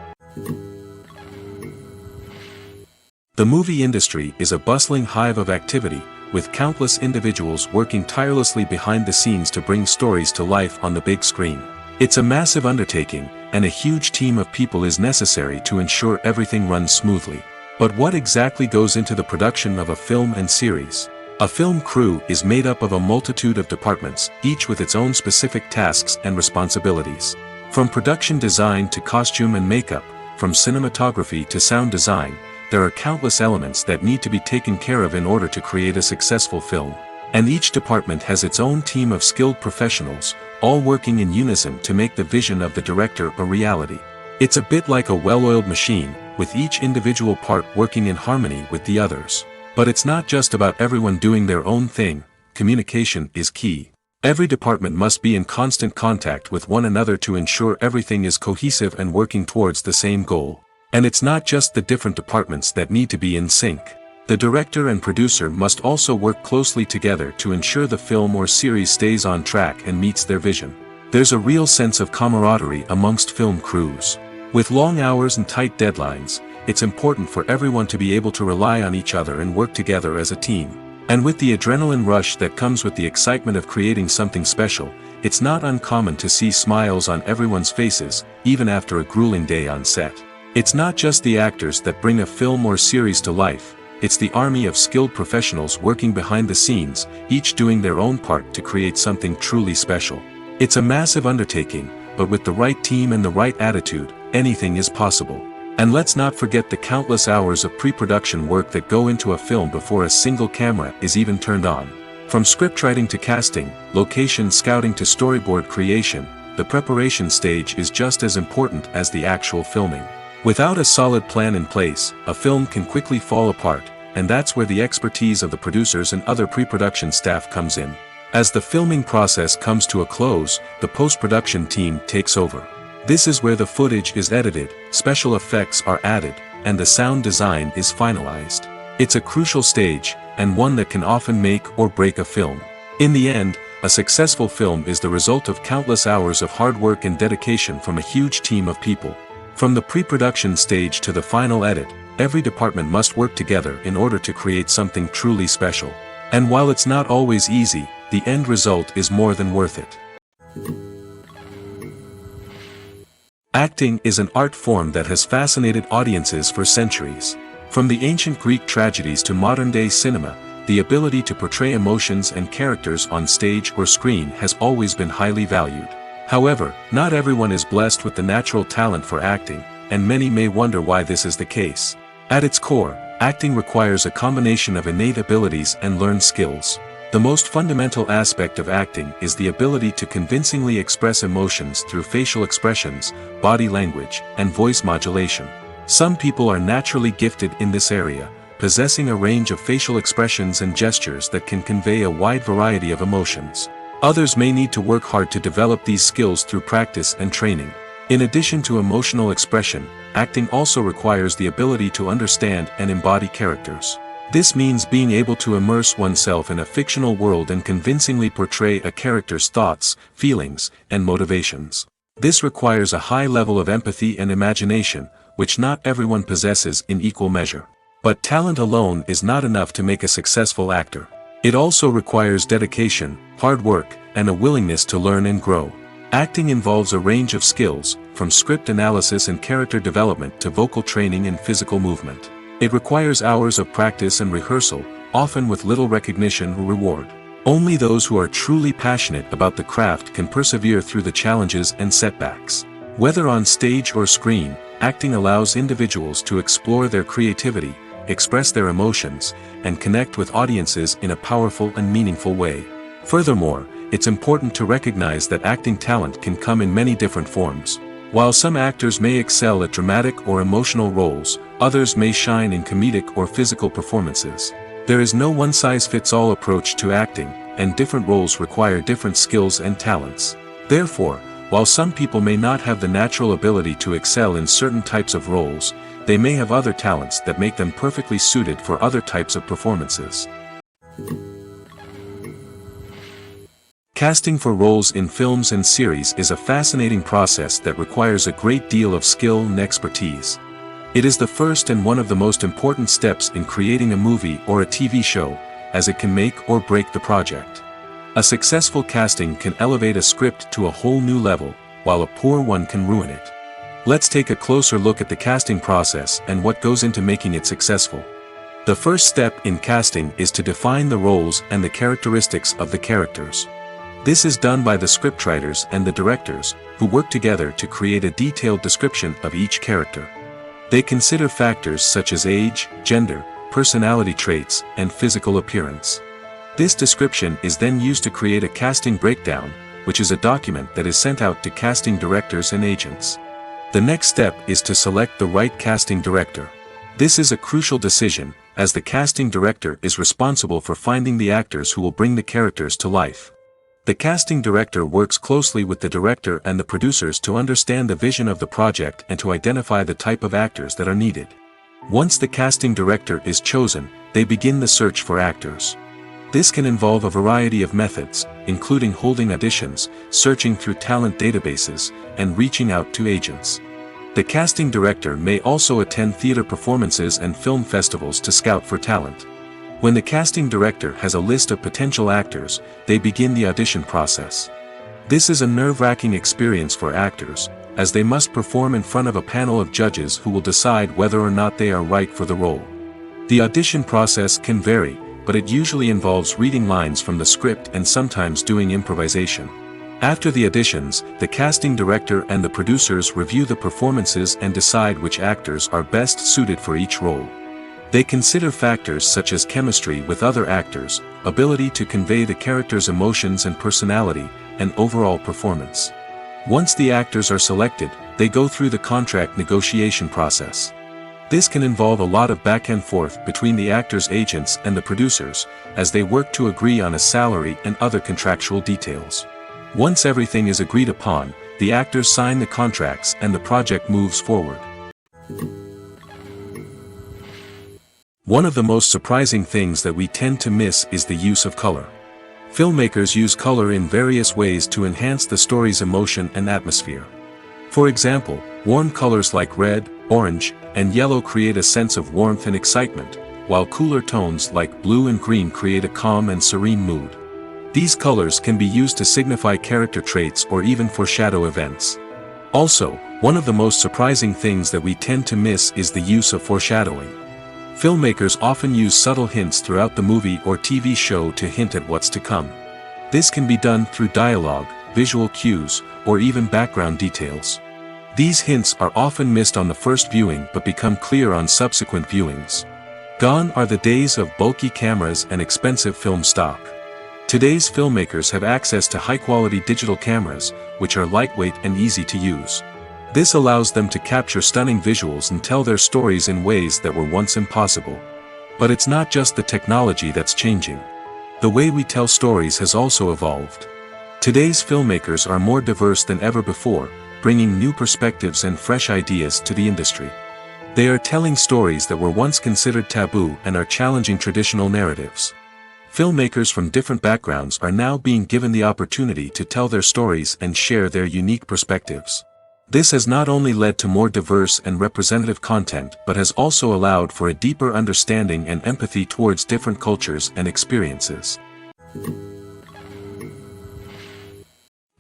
The movie industry is a bustling hive of activity, with countless individuals working tirelessly behind the scenes to bring stories to life on the big screen. It's a massive undertaking, and a huge team of people is necessary to ensure everything runs smoothly. But what exactly goes into the production of a film and series? A film crew is made up of a multitude of departments, each with its own specific tasks and responsibilities. From production design to costume and makeup, from cinematography to sound design, there are countless elements that need to be taken care of in order to create a successful film. And each department has its own team of skilled professionals, all working in unison to make the vision of the director a reality. It's a bit like a well-oiled machine, with each individual part working in harmony with the others. But it's not just about everyone doing their own thing. Communication is key. Every department must be in constant contact with one another to ensure everything is cohesive and working towards the same goal. And it's not just the different departments that need to be in sync. The director and producer must also work closely together to ensure the film or series stays on track and meets their vision. There's a real sense of camaraderie amongst film crews. With long hours and tight deadlines, it's important for everyone to be able to rely on each other and work together as a team. And with the adrenaline rush that comes with the excitement of creating something special, it's not uncommon to see smiles on everyone's faces, even after a grueling day on set. It's not just the actors that bring a film or series to life, it's the army of skilled professionals working behind the scenes, each doing their own part to create something truly special. It's a massive undertaking, but with the right team and the right attitude, anything is possible. And let's not forget the countless hours of pre-production work that go into a film before a single camera is even turned on. From scriptwriting to casting, location scouting to storyboard creation, the preparation stage is just as important as the actual filming. Without a solid plan in place, a film can quickly fall apart, and that's where the expertise of the producers and other pre-production staff comes in. As the filming process comes to a close, the post-production team takes over. This is where the footage is edited, special effects are added, and the sound design is finalized. It's a crucial stage, and one that can often make or break a film. In the end, a successful film is the result of countless hours of hard work and dedication from a huge team of people. From the pre-production stage to the final edit, every department must work together in order to create something truly special. And while it's not always easy, the end result is more than worth it. Acting is an art form that has fascinated audiences for centuries. From the ancient Greek tragedies to modern-day cinema, the ability to portray emotions and characters on stage or screen has always been highly valued. However, not everyone is blessed with the natural talent for acting, and many may wonder why this is the case. At its core, acting requires a combination of innate abilities and learned skills. The most fundamental aspect of acting is the ability to convincingly express emotions through facial expressions, body language, and voice modulation. Some people are naturally gifted in this area, possessing a range of facial expressions and gestures that can convey a wide variety of emotions. Others may need to work hard to develop these skills through practice and training. In addition to emotional expression, acting also requires the ability to understand and embody characters. This means being able to immerse oneself in a fictional world and convincingly portray a character's thoughts, feelings, and motivations. This requires a high level of empathy and imagination, which not everyone possesses in equal measure. But talent alone is not enough to make a successful actor. It also requires dedication, hard work, and a willingness to learn and grow. Acting involves a range of skills, from script analysis and character development to vocal training and physical movement. It requires hours of practice and rehearsal, often with little recognition or reward. Only those who are truly passionate about the craft can persevere through the challenges and setbacks. Whether on stage or screen, acting allows individuals to explore their creativity, express their emotions, and connect with audiences in a powerful and meaningful way. Furthermore, it's important to recognize that acting talent can come in many different forms. While some actors may excel at dramatic or emotional roles, others may shine in comedic or physical performances. There is no one-size-fits-all approach to acting, and different roles require different skills and talents. Therefore, while some people may not have the natural ability to excel in certain types of roles, they may have other talents that make them perfectly suited for other types of performances. Casting for roles in films and series is a fascinating process that requires a great deal of skill and expertise. It is the first and one of the most important steps in creating a movie or a TV show, as it can make or break the project. A successful casting can elevate a script to a whole new level, while a poor one can ruin it. Let's take a closer look at the casting process and what goes into making it successful. The first step in casting is to define the roles and the characteristics of the characters. This is done by the scriptwriters and the directors, who work together to create a detailed description of each character. They consider factors such as age, gender, personality traits, and physical appearance. This description is then used to create a casting breakdown, which is a document that is sent out to casting directors and agents. The next step is to select the right casting director. This is a crucial decision, as the casting director is responsible for finding the actors who will bring the characters to life. The casting director works closely with the director and the producers to understand the vision of the project and to identify the type of actors that are needed. Once the casting director is chosen, they begin the search for actors. This can involve a variety of methods, including holding auditions, searching through talent databases, and reaching out to agents. The casting director may also attend theater performances and film festivals to scout for talent. When the casting director has a list of potential actors, they begin the audition process. This is a nerve-wracking experience for actors, as they must perform in front of a panel of judges who will decide whether or not they are right for the role. The audition process can vary, but it usually involves reading lines from the script and sometimes doing improvisation. After the auditions, the casting director and the producers review the performances and decide which actors are best suited for each role. They consider factors such as chemistry with other actors, ability to convey the character's emotions and personality, and overall performance. Once the actors are selected, they go through the contract negotiation process. This can involve a lot of back and forth between the actors' agents and the producers, as they work to agree on a salary and other contractual details. Once everything is agreed upon, the actors sign the contracts and the project moves forward. One of the most surprising things that we tend to miss is the use of color. Filmmakers use color in various ways to enhance the story's emotion and atmosphere. For example, warm colors like red, orange, and yellow create a sense of warmth and excitement, while cooler tones like blue and green create a calm and serene mood. These colors can be used to signify character traits or even foreshadow events. Also, one of the most surprising things that we tend to miss is the use of foreshadowing. Filmmakers often use subtle hints throughout the movie or TV show to hint at what's to come. This can be done through dialogue, visual cues, or even background details. These hints are often missed on the first viewing but become clear on subsequent viewings. Gone are the days of bulky cameras and expensive film stock. Today's filmmakers have access to high-quality digital cameras, which are lightweight and easy to use. This allows them to capture stunning visuals and tell their stories in ways that were once impossible. But it's not just the technology that's changing. The way we tell stories has also evolved. Today's filmmakers are more diverse than ever before, bringing new perspectives and fresh ideas to the industry. They are telling stories that were once considered taboo and are challenging traditional narratives. Filmmakers from different backgrounds are now being given the opportunity to tell their stories and share their unique perspectives. This has not only led to more diverse and representative content but has also allowed for a deeper understanding and empathy towards different cultures and experiences.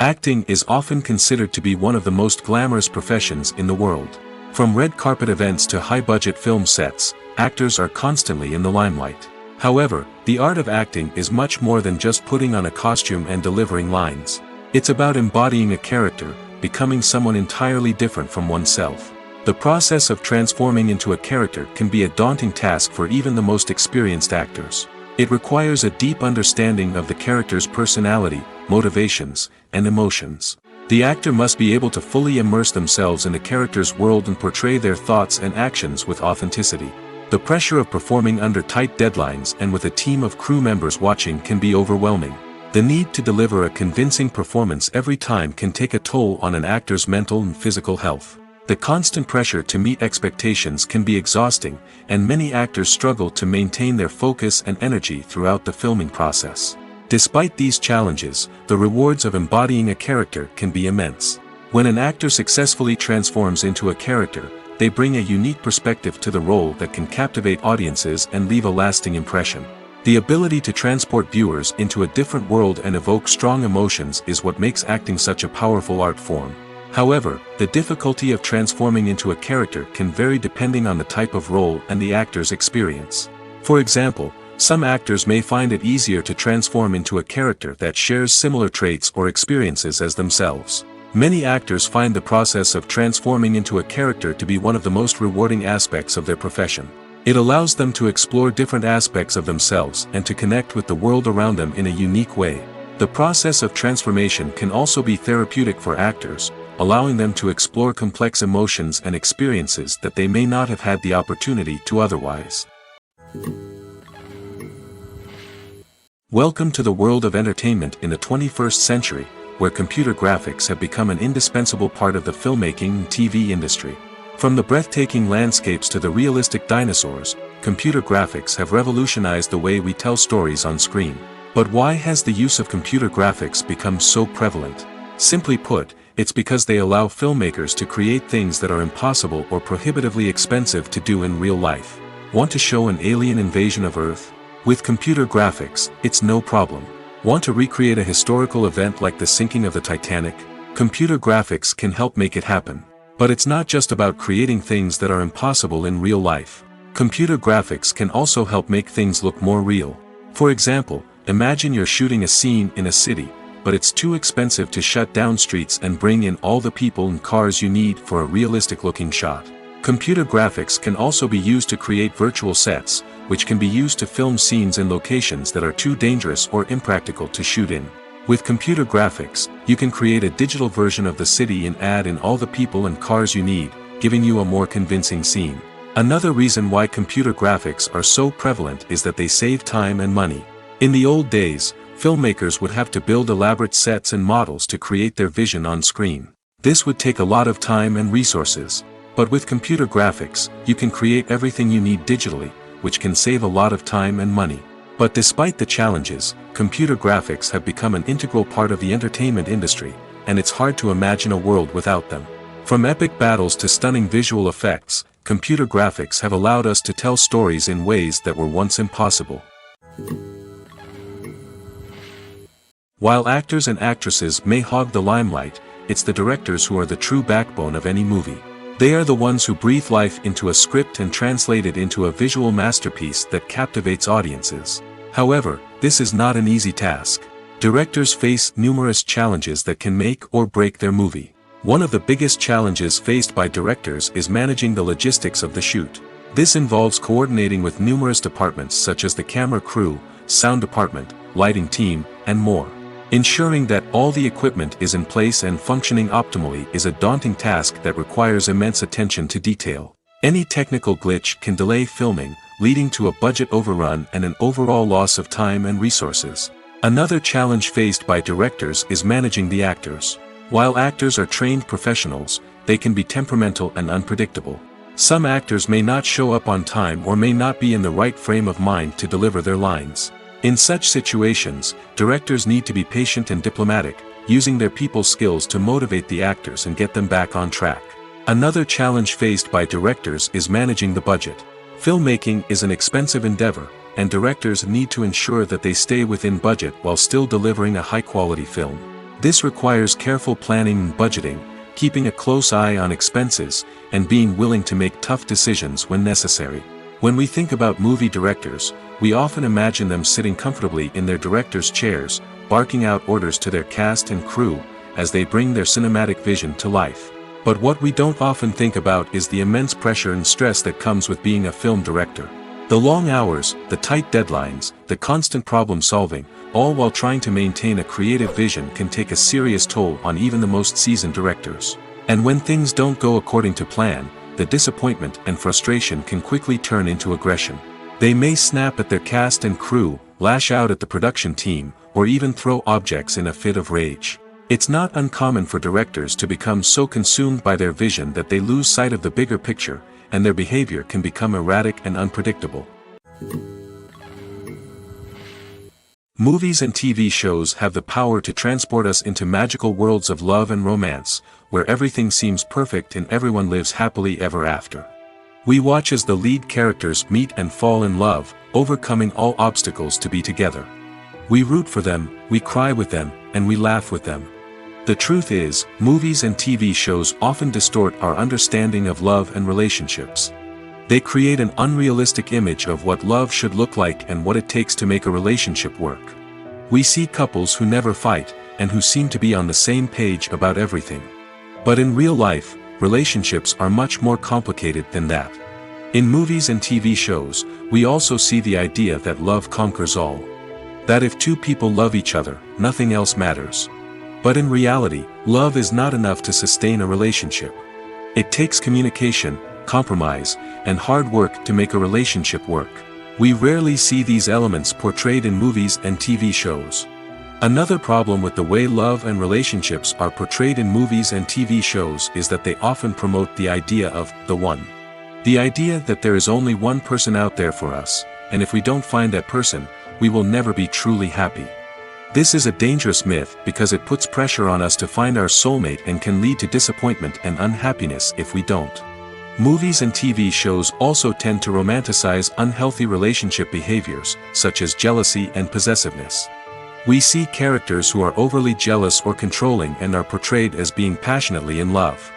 Acting is often considered to be one of the most glamorous professions in the world. From red carpet events to high-budget film sets, actors are constantly in the limelight. However, the art of acting is much more than just putting on a costume and delivering lines. It's about embodying a character, becoming someone entirely different from oneself. The process of transforming into a character can be a daunting task for even the most experienced actors. It requires a deep understanding of the character's personality, motivations, and emotions. The actor must be able to fully immerse themselves in the character's world and portray their thoughts and actions with authenticity. The pressure of performing under tight deadlines and with a team of crew members watching can be overwhelming. The need to deliver a convincing performance every time can take a toll on an actor's mental and physical health. The constant pressure to meet expectations can be exhausting, and many actors struggle to maintain their focus and energy throughout the filming process. Despite these challenges, the rewards of embodying a character can be immense. When an actor successfully transforms into a character, they bring a unique perspective to the role that can captivate audiences and leave a lasting impression. The ability to transport viewers into a different world and evoke strong emotions is what makes acting such a powerful art form. However, the difficulty of transforming into a character can vary depending on the type of role and the actor's experience. For example, some actors may find it easier to transform into a character that shares similar traits or experiences as themselves. Many actors find the process of transforming into a character to be one of the most rewarding aspects of their profession. It allows them to explore different aspects of themselves and to connect with the world around them in a unique way. The process of transformation can also be therapeutic for actors, allowing them to explore complex emotions and experiences that they may not have had the opportunity to otherwise. Welcome to the world of entertainment in the 21st century, where computer graphics have become an indispensable part of the filmmaking and TV industry. From the breathtaking landscapes to the realistic dinosaurs, computer graphics have revolutionized the way we tell stories on screen. But why has the use of computer graphics become so prevalent? Simply put, it's because they allow filmmakers to create things that are impossible or prohibitively expensive to do in real life. Want to show an alien invasion of Earth? With computer graphics, it's no problem. Want to recreate a historical event like the sinking of the Titanic? Computer graphics can help make it happen. But it's not just about creating things that are impossible in real life. Computer graphics can also help make things look more real. For example, imagine you're shooting a scene in a city, but it's too expensive to shut down streets and bring in all the people and cars you need for a realistic-looking shot. Computer graphics can also be used to create virtual sets, which can be used to film scenes in locations that are too dangerous or impractical to shoot in. With computer graphics, you can create a digital version of the city and add in all the people and cars you need, giving you a more convincing scene. Another reason why computer graphics are so prevalent is that they save time and money. In the old days, filmmakers would have to build elaborate sets and models to create their vision on screen. This would take a lot of time and resources. But with computer graphics, you can create everything you need digitally, which can save a lot of time and money. But despite the challenges, computer graphics have become an integral part of the entertainment industry, and it's hard to imagine a world without them. From epic battles to stunning visual effects, computer graphics have allowed us to tell stories in ways that were once impossible. While actors and actresses may hog the limelight, it's the directors who are the true backbone of any movie. They are the ones who breathe life into a script and translate it into a visual masterpiece that captivates audiences. However, this is not an easy task. Directors face numerous challenges that can make or break their movie. One of the biggest challenges faced by directors is managing the logistics of the shoot. This involves coordinating with numerous departments such as the camera crew, sound department, lighting team, and more. Ensuring that all the equipment is in place and functioning optimally is a daunting task that requires immense attention to detail. Any technical glitch can delay filming, leading to a budget overrun and an overall loss of time and resources. Another challenge faced by directors is managing the actors. While actors are trained professionals, they can be temperamental and unpredictable. Some actors may not show up on time or may not be in the right frame of mind to deliver their lines. In such situations, directors need to be patient and diplomatic, using their people skills to motivate the actors and get them back on track. Another challenge faced by directors is managing the budget. Filmmaking is an expensive endeavor, and directors need to ensure that they stay within budget while still delivering a high-quality film. This requires careful planning and budgeting, keeping a close eye on expenses, and being willing to make tough decisions when necessary. When we think about movie directors, we often imagine them sitting comfortably in their director's chairs, barking out orders to their cast and crew, as they bring their cinematic vision to life. But what we don't often think about is the immense pressure and stress that comes with being a film director. The long hours, the tight deadlines, the constant problem solving, all while trying to maintain a creative vision can take a serious toll on even the most seasoned directors. And when things don't go according to plan, the disappointment and frustration can quickly turn into aggression. They may snap at their cast and crew, lash out at the production team, or even throw objects in a fit of rage. It's not uncommon for directors to become so consumed by their vision that they lose sight of the bigger picture, and their behavior can become erratic and unpredictable. Movies and TV shows have the power to transport us into magical worlds of love and romance, where everything seems perfect and everyone lives happily ever after. We watch as the lead characters meet and fall in love, overcoming all obstacles to be together. We root for them, we cry with them, and we laugh with them. The truth is, movies and TV shows often distort our understanding of love and relationships. They create an unrealistic image of what love should look like and what it takes to make a relationship work. We see couples who never fight, and who seem to be on the same page about everything. But in real life, relationships are much more complicated than that. In movies and TV shows, we also see the idea that love conquers all. That if two people love each other, nothing else matters. But in reality, love is not enough to sustain a relationship. It takes communication, compromise, and hard work to make a relationship work. We rarely see these elements portrayed in movies and TV shows. Another problem with the way love and relationships are portrayed in movies and TV shows is that they often promote the idea of the one. The idea that there is only one person out there for us, and if we don't find that person, we will never be truly happy. This is a dangerous myth because it puts pressure on us to find our soulmate and can lead to disappointment and unhappiness if we don't. Movies and TV shows also tend to romanticize unhealthy relationship behaviors, such as jealousy and possessiveness. We see characters who are overly jealous or controlling and are portrayed as being passionately in love.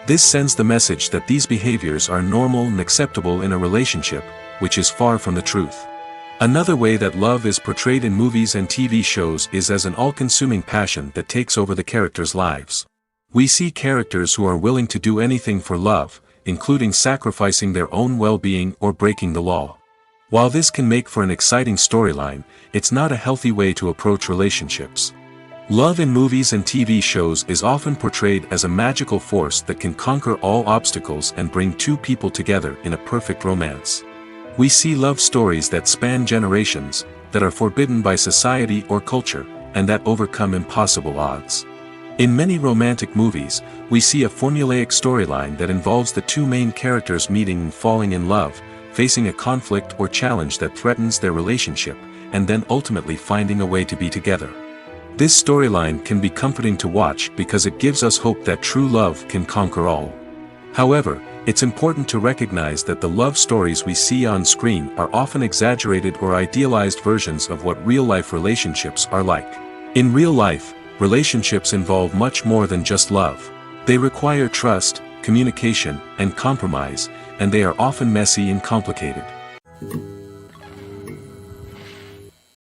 This sends the message that these behaviors are normal and acceptable in a relationship, which is far from the truth. Another way that love is portrayed in movies and TV shows is as an all-consuming passion that takes over the characters' lives. We see characters who are willing to do anything for love, including sacrificing their own well-being or breaking the law. While this can make for an exciting storyline, it's not a healthy way to approach relationships. Love in movies and TV shows is often portrayed as a magical force that can conquer all obstacles and bring two people together in a perfect romance. We see love stories that span generations, that are forbidden by society or culture, and that overcome impossible odds. In many romantic movies, we see a formulaic storyline that involves the two main characters meeting and falling in love, facing a conflict or challenge that threatens their relationship, and then ultimately finding a way to be together. This storyline can be comforting to watch because it gives us hope that true love can conquer all. However, it's important to recognize that the love stories we see on screen are often exaggerated or idealized versions of what real-life relationships are like. In real life, relationships involve much more than just love. They require trust, communication, and compromise, and they are often messy and complicated.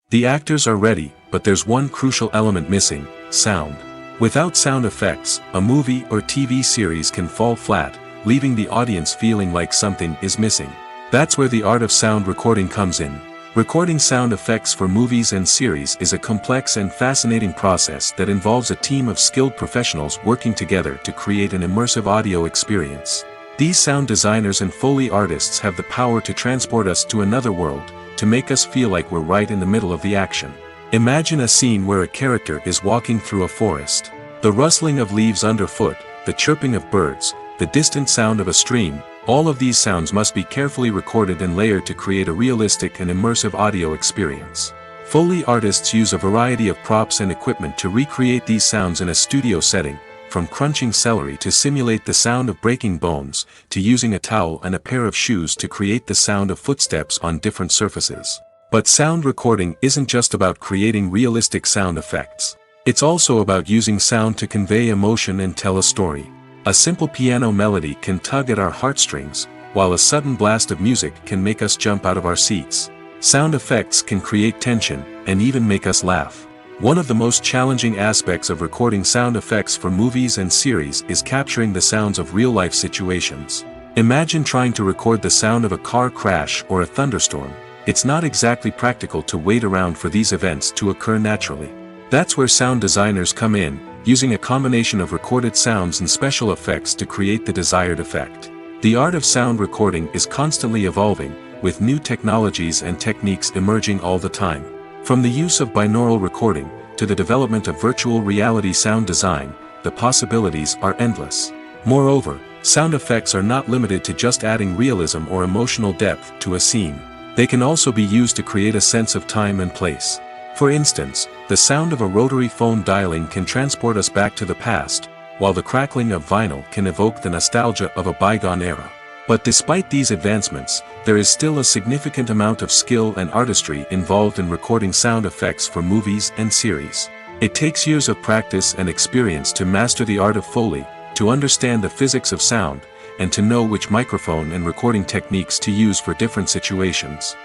The actors are ready, but there's one crucial element missing: sound. Without sound effects, a movie or TV series can fall flat, leaving the audience feeling like something is missing. That's where the art of sound recording comes in. Recording sound effects for movies and series is a complex and fascinating process that involves a team of skilled professionals working together to create an immersive audio experience. These sound designers and Foley artists have the power to transport us to another world, to make us feel like we're right in the middle of the action. Imagine a scene where a character is walking through a forest. The rustling of leaves underfoot, the chirping of birds, the distant sound of a stream, all of these sounds must be carefully recorded and layered to create a realistic and immersive audio experience. Foley artists use a variety of props and equipment to recreate these sounds in a studio setting, from crunching celery to simulate the sound of breaking bones, to using a towel and a pair of shoes to create the sound of footsteps on different surfaces. But sound recording isn't just about creating realistic sound effects. It's also about using sound to convey emotion and tell a story. A simple piano melody can tug at our heartstrings, while a sudden blast of music can make us jump out of our seats. Sound effects can create tension, and even make us laugh. One of the most challenging aspects of recording sound effects for movies and series is capturing the sounds of real-life situations. Imagine trying to record the sound of a car crash or a thunderstorm. It's not exactly practical to wait around for these events to occur naturally. That's where sound designers come in, using a combination of recorded sounds and special effects to create the desired effect. The art of sound recording is constantly evolving, with new technologies and techniques emerging all the time. From the use of binaural recording, to the development of virtual reality sound design, the possibilities are endless. Moreover, sound effects are not limited to just adding realism or emotional depth to a scene. They can also be used to create a sense of time and place. For instance, the sound of a rotary phone dialing can transport us back to the past, while the crackling of vinyl can evoke the nostalgia of a bygone era. But despite these advancements, there is still a significant amount of skill and artistry involved in recording sound effects for movies and series. It takes years of practice and experience to master the art of Foley, to understand the physics of sound, and to know which microphone and recording techniques to use for different situations.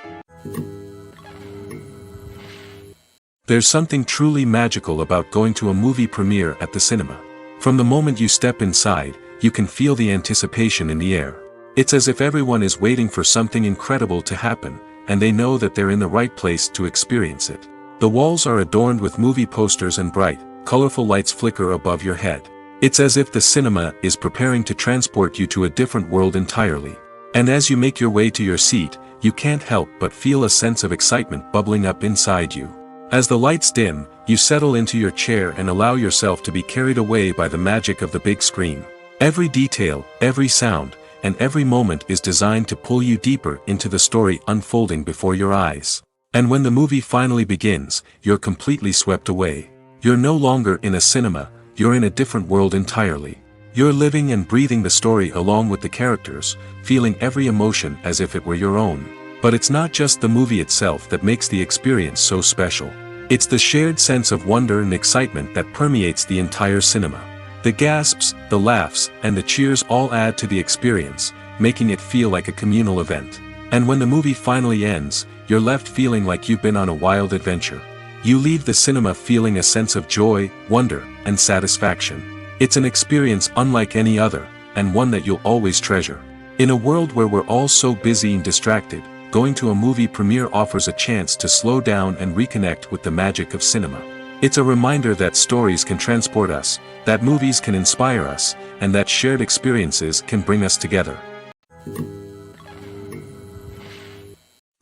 There's something truly magical about going to a movie premiere at the cinema. From the moment you step inside, you can feel the anticipation in the air. It's as if everyone is waiting for something incredible to happen, and they know that they're in the right place to experience it. The walls are adorned with movie posters and bright, colorful lights flicker above your head. It's as if the cinema is preparing to transport you to a different world entirely. And as you make your way to your seat, you can't help but feel a sense of excitement bubbling up inside you. As the lights dim, you settle into your chair and allow yourself to be carried away by the magic of the big screen. Every detail, every sound, and every moment is designed to pull you deeper into the story unfolding before your eyes. And when the movie finally begins, you're completely swept away. You're no longer in a cinema, you're in a different world entirely. You're living and breathing the story along with the characters, feeling every emotion as if it were your own. But it's not just the movie itself that makes the experience so special. It's the shared sense of wonder and excitement that permeates the entire cinema. The gasps, the laughs, and the cheers all add to the experience, making it feel like a communal event. And when the movie finally ends, you're left feeling like you've been on a wild adventure. You leave the cinema feeling a sense of joy, wonder, and satisfaction. It's an experience unlike any other, and one that you'll always treasure. In a world where we're all so busy and distracted, going to a movie premiere offers a chance to slow down and reconnect with the magic of cinema. It's a reminder that stories can transport us, that movies can inspire us, and that shared experiences can bring us together.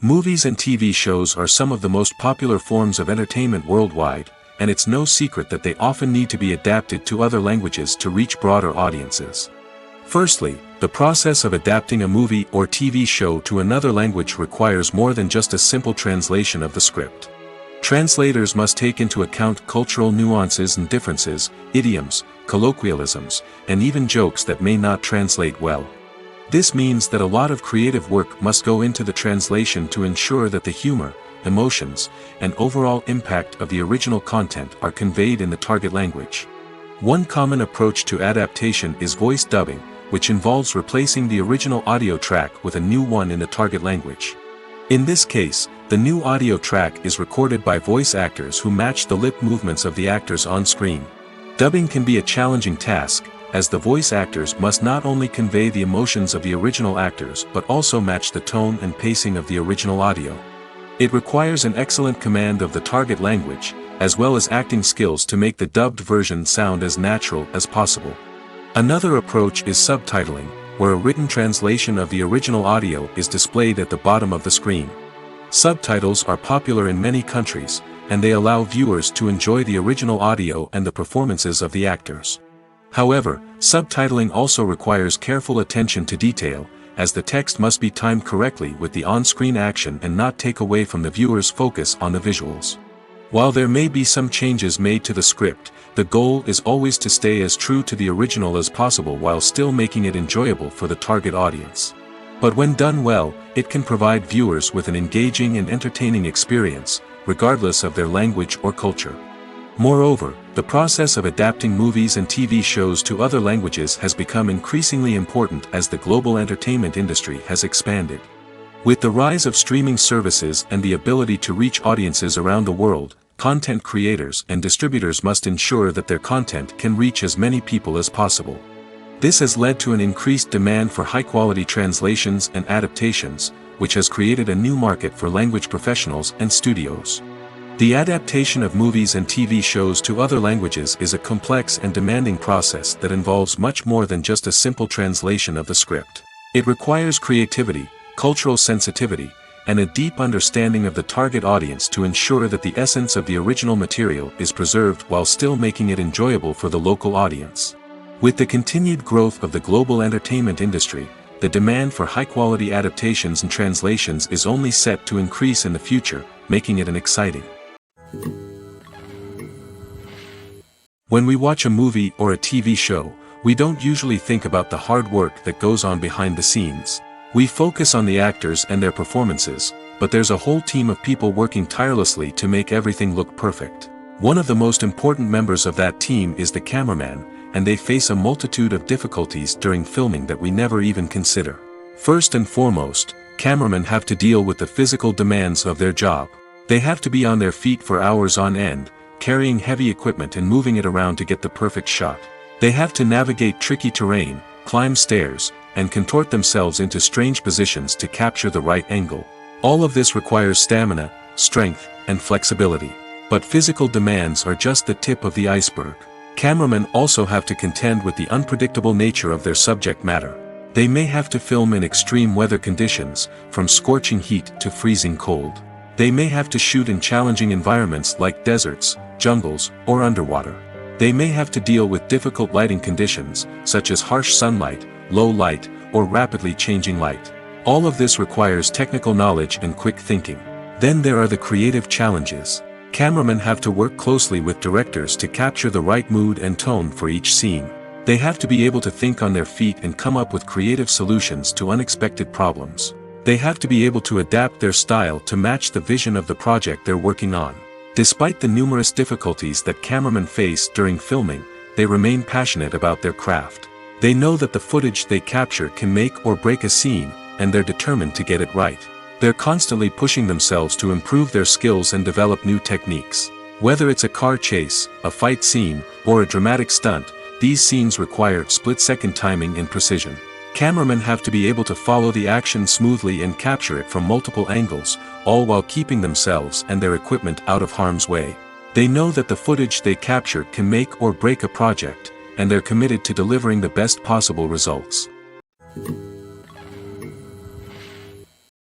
Movies and TV shows are some of the most popular forms of entertainment worldwide, and it's no secret that they often need to be adapted to other languages to reach broader audiences. Firstly, the process of adapting a movie or TV show to another language requires more than just a simple translation of the script. Translators must take into account cultural nuances and differences, idioms, colloquialisms, and even jokes that may not translate well. This means that a lot of creative work must go into the translation to ensure that the humor, emotions, and overall impact of the original content are conveyed in the target language. One common approach to adaptation is voice dubbing, which involves replacing the original audio track with a new one in the target language. In this case, the new audio track is recorded by voice actors who match the lip movements of the actors on screen. Dubbing can be a challenging task, as the voice actors must not only convey the emotions of the original actors but also match the tone and pacing of the original audio. It requires an excellent command of the target language, as well as acting skills to make the dubbed version sound as natural as possible. Another approach is subtitling, where a written translation of the original audio is displayed at the bottom of the screen. Subtitles are popular in many countries, and they allow viewers to enjoy the original audio and the performances of the actors. However, subtitling also requires careful attention to detail, as the text must be timed correctly with the on-screen action and not take away from the viewer's focus on the visuals. While there may be some changes made to the script, the goal is always to stay as true to the original as possible while still making it enjoyable for the target audience. But when done well, it can provide viewers with an engaging and entertaining experience, regardless of their language or culture. Moreover, the process of adapting movies and TV shows to other languages has become increasingly important as the global entertainment industry has expanded. With the rise of streaming services and the ability to reach audiences around the world, content creators and distributors must ensure that their content can reach as many people as possible. This has led to an increased demand for high-quality translations and adaptations, which has created a new market for language professionals and studios. The adaptation of movies and TV shows to other languages is a complex and demanding process that involves much more than just a simple translation of the script. It requires creativity, cultural sensitivity, and a deep understanding of the target audience to ensure that the essence of the original material is preserved while still making it enjoyable for the local audience. With the continued growth of the global entertainment industry, the demand for high-quality adaptations and translations is only set to increase in the future, making it an exciting. When we watch a movie or a TV show, we don't usually think about the hard work that goes on behind the scenes. We focus on the actors and their performances, but there's a whole team of people working tirelessly to make everything look perfect. One of the most important members of that team is the cameraman, and they face a multitude of difficulties during filming that we never even consider. First and foremost, cameramen have to deal with the physical demands of their job. They have to be on their feet for hours on end, carrying heavy equipment and moving it around to get the perfect shot. They have to navigate tricky terrain, climb stairs, and contort themselves into strange positions to capture the right angle. All of this requires stamina, strength, and flexibility. But physical demands are just the tip of the iceberg. Cameramen also have to contend with the unpredictable nature of their subject matter. They may have to film in extreme weather conditions, from scorching heat to freezing cold. They may have to shoot in challenging environments like deserts, jungles, or underwater. They may have to deal with difficult lighting conditions, such as harsh sunlight, low light, or rapidly changing light. All of this requires technical knowledge and quick thinking. Then there are the creative challenges. Cameramen have to work closely with directors to capture the right mood and tone for each scene. They have to be able to think on their feet and come up with creative solutions to unexpected problems. They have to be able to adapt their style to match the vision of the project they're working on. Despite the numerous difficulties that cameramen face during filming, they remain passionate about their craft. They know that the footage they capture can make or break a scene, and they're determined to get it right. They're constantly pushing themselves to improve their skills and develop new techniques. Whether it's a car chase, a fight scene, or a dramatic stunt, these scenes require split-second timing and precision. Cameramen have to be able to follow the action smoothly and capture it from multiple angles, all while keeping themselves and their equipment out of harm's way. They know that the footage they capture can make or break a project, and they're committed to delivering the best possible results.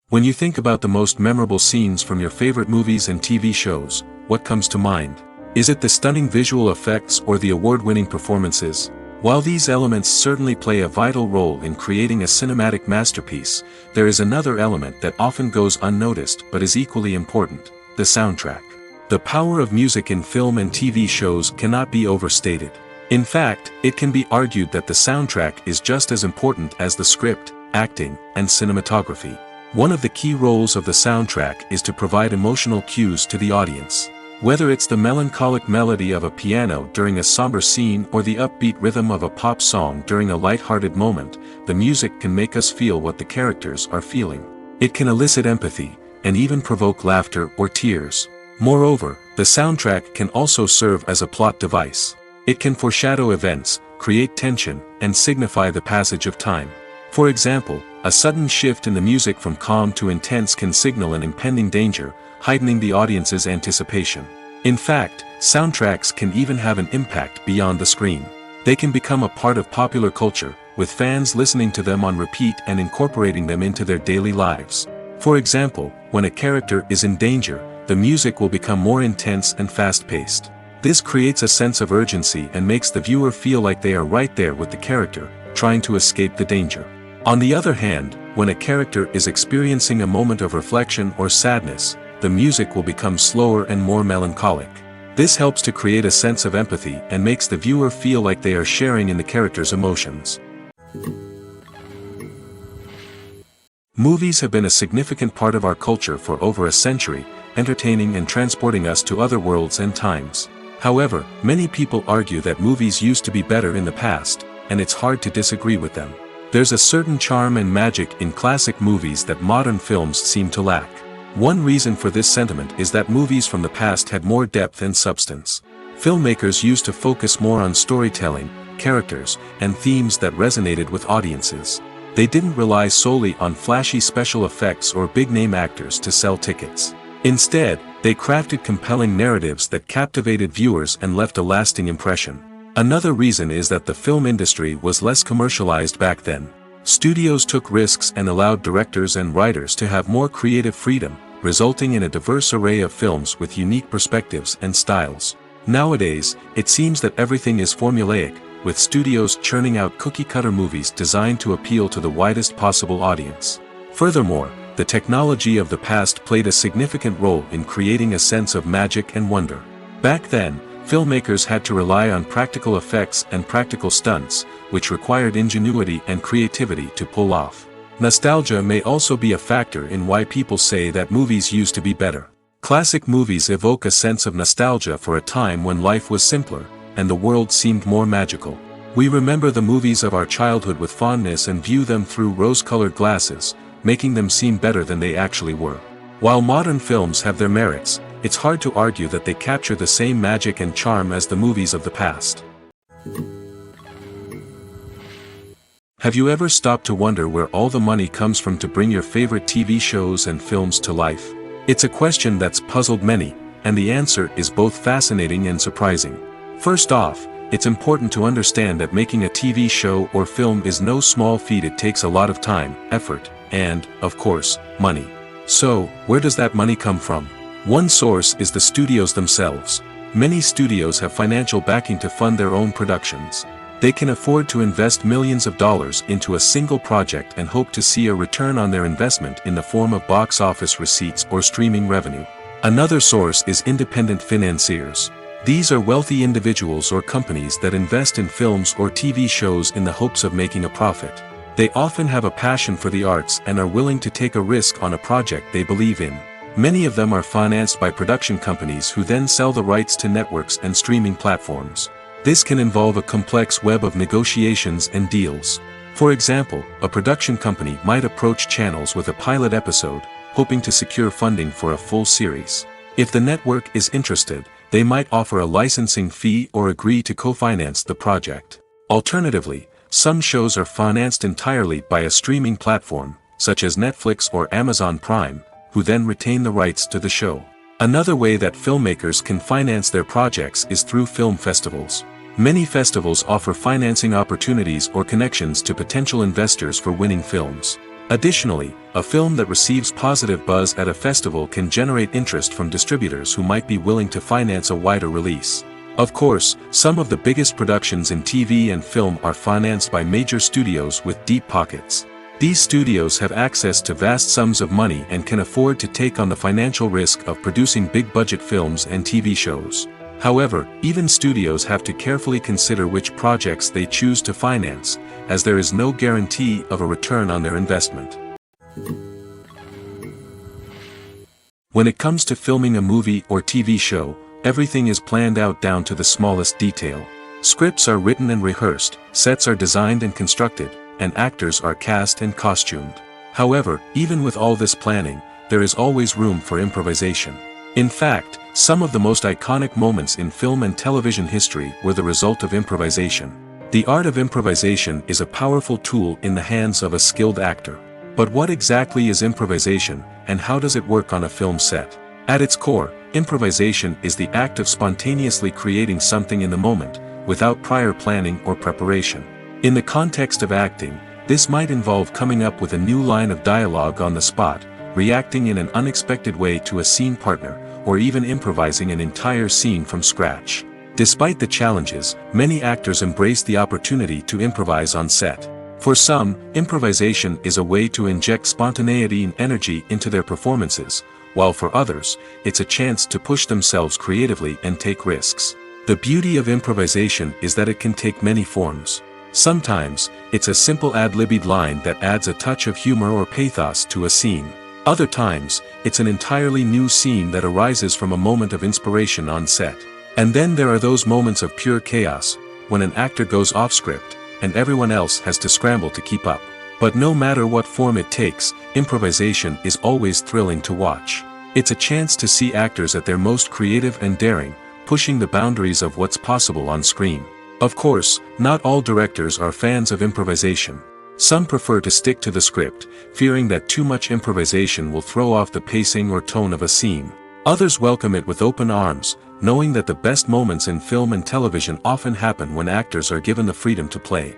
When you think about the most memorable scenes from your favorite movies and TV shows, what comes to mind? Is it the stunning visual effects or the award-winning performances? While these elements certainly play a vital role in creating a cinematic masterpiece, there is another element that often goes unnoticed but is equally important: the soundtrack. The power of music in film and TV shows cannot be overstated. In fact, it can be argued that the soundtrack is just as important as the script, acting, and cinematography. One of the key roles of the soundtrack is to provide emotional cues to the audience. Whether it's the melancholic melody of a piano during a somber scene or the upbeat rhythm of a pop song during a light-hearted moment, the music can make us feel what the characters are feeling. It can elicit empathy, and even provoke laughter or tears. Moreover, the soundtrack can also serve as a plot device. It can foreshadow events, create tension, and signify the passage of time. For example, a sudden shift in the music from calm to intense can signal an impending danger, heightening the audience's anticipation. In fact, soundtracks can even have an impact beyond the screen. They can become a part of popular culture, with fans listening to them on repeat and incorporating them into their daily lives. For example, when a character is in danger, the music will become more intense and fast-paced. This creates a sense of urgency and makes the viewer feel like they are right there with the character, trying to escape the danger. On the other hand, when a character is experiencing a moment of reflection or sadness, the music will become slower and more melancholic. This helps to create a sense of empathy and makes the viewer feel like they are sharing in the character's emotions. Movies have been a significant part of our culture for over a century, entertaining and transporting us to other worlds and times. However, many people argue that movies used to be better in the past, and it's hard to disagree with them. There's a certain charm and magic in classic movies that modern films seem to lack. One reason for this sentiment is that movies from the past had more depth and substance. Filmmakers used to focus more on storytelling, characters, and themes that resonated with audiences. They didn't rely solely on flashy special effects or big-name actors to sell tickets. Instead, they crafted compelling narratives that captivated viewers and left a lasting impression. Another reason is that the film industry was less commercialized back then. Studios took risks and allowed directors and writers to have more creative freedom, resulting in a diverse array of films with unique perspectives and styles. Nowadays, it seems that everything is formulaic, with studios churning out cookie-cutter movies designed to appeal to the widest possible audience. Furthermore, the technology of the past played a significant role in creating a sense of magic and wonder. Back then, filmmakers had to rely on practical effects and practical stunts, which required ingenuity and creativity to pull off. Nostalgia may also be a factor in why people say that movies used to be better. Classic movies evoke a sense of nostalgia for a time when life was simpler, and the world seemed more magical. We remember the movies of our childhood with fondness and view them through rose-colored glasses, making them seem better than they actually were. While modern films have their merits, it's hard to argue that they capture the same magic and charm as the movies of the past. Have you ever stopped to wonder where all the money comes from to bring your favorite TV shows and films to life? It's a question that's puzzled many, and the answer is both fascinating and surprising. First off, it's important to understand that making a TV show or film is no small feat. It takes a lot of time, effort, and, of course, money. So, where does that money come from? One source is the studios themselves. Many studios have financial backing to fund their own productions. They can afford to invest millions of dollars into a single project and hope to see a return on their investment in the form of box office receipts or streaming revenue. Another source is independent financiers. These are wealthy individuals or companies that invest in films or TV shows in the hopes of making a profit. They often have a passion for the arts and are willing to take a risk on a project they believe in. Many of them are financed by production companies who then sell the rights to networks and streaming platforms. This can involve a complex web of negotiations and deals. For example, a production company might approach channels with a pilot episode, hoping to secure funding for a full series. If the network is interested, they might offer a licensing fee or agree to co-finance the project. Alternatively, some shows are financed entirely by a streaming platform, such as Netflix or Amazon Prime, who then retain the rights to the show. Another way that filmmakers can finance their projects is through film festivals. Many festivals offer financing opportunities or connections to potential investors for winning films. Additionally, a film that receives positive buzz at a festival can generate interest from distributors who might be willing to finance a wider release. Of course, some of the biggest productions in TV and film are financed by major studios with deep pockets. These studios have access to vast sums of money and can afford to take on the financial risk of producing big-budget films and TV shows. However, even studios have to carefully consider which projects they choose to finance, as there is no guarantee of a return on their investment. When it comes to filming a movie or TV show, everything is planned out down to the smallest detail. Scripts are written and rehearsed, sets are designed and constructed, and actors are cast and costumed. However, even with all this planning, there is always room for improvisation. In fact, some of the most iconic moments in film and television history were the result of improvisation. The art of improvisation is a powerful tool in the hands of a skilled actor. But what exactly is improvisation, and how does it work on a film set? At its core, improvisation is the act of spontaneously creating something in the moment, without prior planning or preparation. In the context of acting, this might involve coming up with a new line of dialogue on the spot, reacting in an unexpected way to a scene partner, or even improvising an entire scene from scratch. Despite the challenges, many actors embrace the opportunity to improvise on set. For some, improvisation is a way to inject spontaneity and energy into their performances, while for others, it's a chance to push themselves creatively and take risks. The beauty of improvisation is that it can take many forms. Sometimes, it's a simple ad-libbed line that adds a touch of humor or pathos to a scene. Other times, it's an entirely new scene that arises from a moment of inspiration on set. And then there are those moments of pure chaos, when an actor goes off script, and everyone else has to scramble to keep up. But no matter what form it takes, improvisation is always thrilling to watch. It's a chance to see actors at their most creative and daring, pushing the boundaries of what's possible on screen. Of course, not all directors are fans of improvisation. Some prefer to stick to the script, fearing that too much improvisation will throw off the pacing or tone of a scene. Others welcome it with open arms, knowing that the best moments in film and television often happen when actors are given the freedom to play.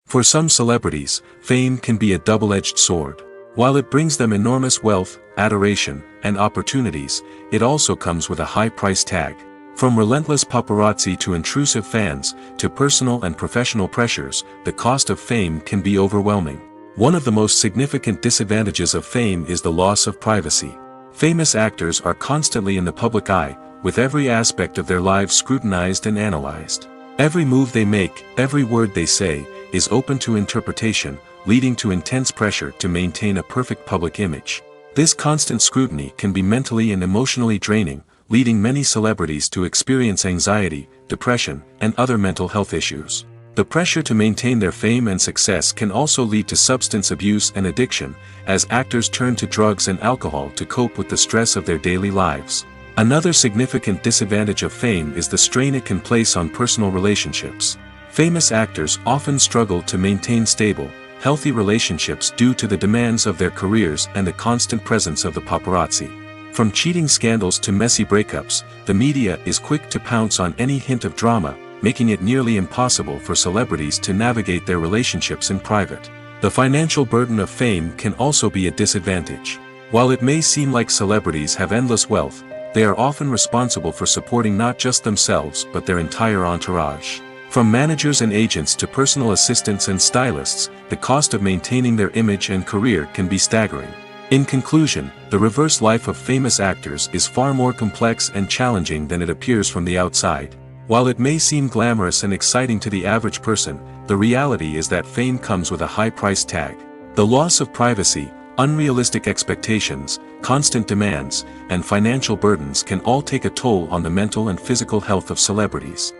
For some celebrities, fame can be a double-edged sword. While it brings them enormous wealth, adoration, and opportunities, it also comes with a high price tag. From relentless paparazzi to intrusive fans, to personal and professional pressures, the cost of fame can be overwhelming. One of the most significant disadvantages of fame is the loss of privacy. Famous actors are constantly in the public eye, with every aspect of their lives scrutinized and analyzed. Every move they make, every word they say, is open to interpretation, leading to intense pressure to maintain a perfect public image. This constant scrutiny can be mentally and emotionally draining, leading many celebrities to experience anxiety, depression, and other mental health issues. The pressure to maintain their fame and success can also lead to substance abuse and addiction, as actors turn to drugs and alcohol to cope with the stress of their daily lives. Another significant disadvantage of fame is the strain it can place on personal relationships. Famous actors often struggle to maintain stable, healthy relationships due to the demands of their careers and the constant presence of the paparazzi. From cheating scandals to messy breakups, the media is quick to pounce on any hint of drama, making it nearly impossible for celebrities to navigate their relationships in private. The financial burden of fame can also be a disadvantage. While it may seem like celebrities have endless wealth, they are often responsible for supporting not just themselves but their entire entourage. From managers and agents to personal assistants and stylists, the cost of maintaining their image and career can be staggering. In conclusion, the reverse life of famous actors is far more complex and challenging than it appears from the outside. While it may seem glamorous and exciting to the average person, the reality is that fame comes with a high price tag. The loss of privacy, unrealistic expectations, constant demands, and financial burdens can all take a toll on the mental and physical health of celebrities.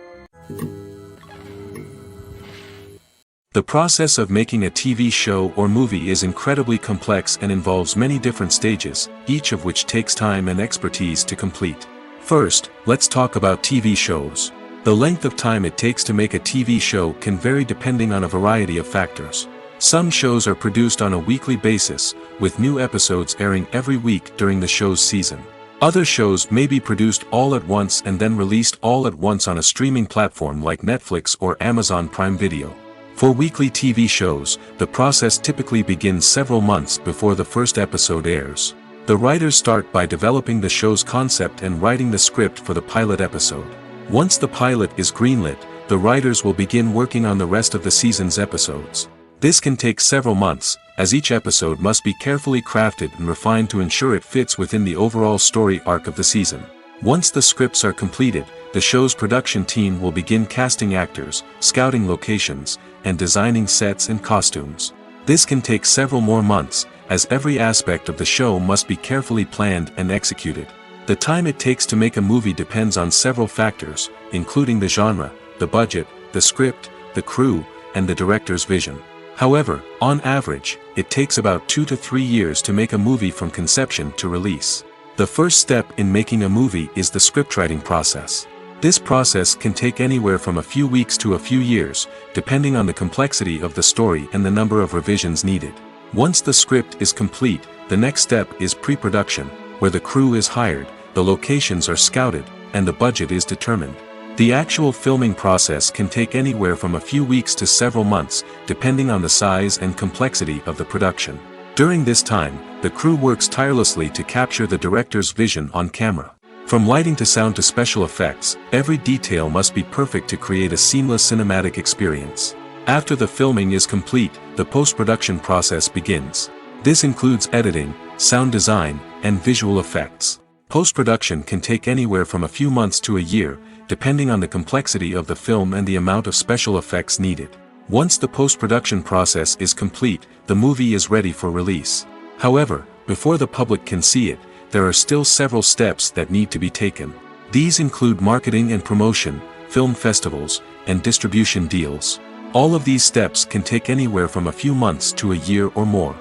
The process of making a TV show or movie is incredibly complex and involves many different stages, each of which takes time and expertise to complete. First, let's talk about TV shows. The length of time it takes to make a TV show can vary depending on a variety of factors. Some shows are produced on a weekly basis, with new episodes airing every week during the show's season. Other shows may be produced all at once and then released all at once on a streaming platform like Netflix or Amazon Prime Video. For weekly TV shows, the process typically begins several months before the first episode airs. The writers start by developing the show's concept and writing the script for the pilot episode. Once the pilot is greenlit, the writers will begin working on the rest of the season's episodes. This can take several months, as each episode must be carefully crafted and refined to ensure it fits within the overall story arc of the season. Once the scripts are completed, the show's production team will begin casting actors, scouting locations, and designing sets and costumes. This can take several more months, as every aspect of the show must be carefully planned and executed. The time it takes to make a movie depends on several factors, including the genre, the budget, the script, the crew, and the director's vision. However, on average, it takes about 2 to 3 years to make a movie from conception to release. The first step in making a movie is the scriptwriting process. This process can take anywhere from a few weeks to a few years, depending on the complexity of the story and the number of revisions needed. Once the script is complete, the next step is pre-production, where the crew is hired, the locations are scouted, and the budget is determined. The actual filming process can take anywhere from a few weeks to several months, depending on the size and complexity of the production. During this time, the crew works tirelessly to capture the director's vision on camera. From lighting to sound to special effects, every detail must be perfect to create a seamless cinematic experience. After the filming is complete, the post-production process begins. This includes editing, sound design, and visual effects. Post-production can take anywhere from a few months to a year, depending on the complexity of the film and the amount of special effects needed. Once the post-production process is complete, the movie is ready for release. However, before the public can see it, there are still several steps that need to be taken. These include marketing and promotion, film festivals, and distribution deals. All of these steps can take anywhere from a few months to a year or more.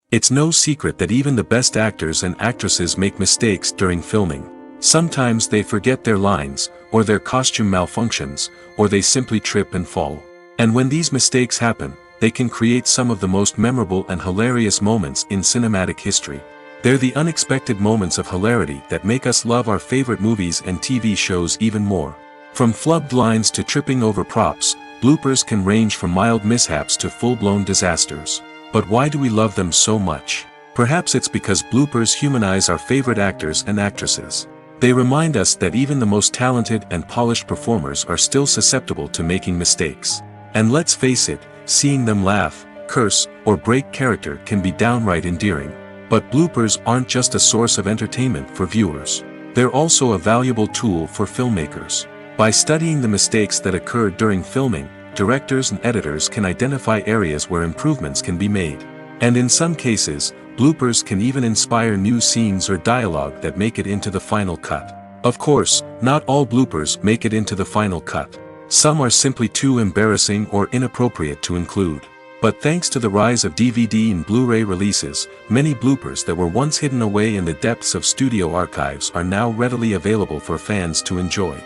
It's no secret that even the best actors and actresses make mistakes during filming. Sometimes they forget their lines, or their costume malfunctions, or they simply trip and fall. And when these mistakes happen, they can create some of the most memorable and hilarious moments in cinematic history. They're the unexpected moments of hilarity that make us love our favorite movies and TV shows even more. From flubbed lines to tripping over props, bloopers can range from mild mishaps to full-blown disasters. But why do we love them so much? Perhaps it's because bloopers humanize our favorite actors and actresses. They remind us that even the most talented and polished performers are still susceptible to making mistakes. And let's face it, seeing them laugh, curse, or break character can be downright endearing. But bloopers aren't just a source of entertainment for viewers. They're also a valuable tool for filmmakers. By studying the mistakes that occurred during filming, directors and editors can identify areas where improvements can be made. And in some cases, bloopers can even inspire new scenes or dialogue that make it into the final cut. Of course, not all bloopers make it into the final cut. Some are simply too embarrassing or inappropriate to include. But thanks to the rise of DVD and Blu-ray releases, many bloopers that were once hidden away in the depths of studio archives are now readily available for fans to enjoy.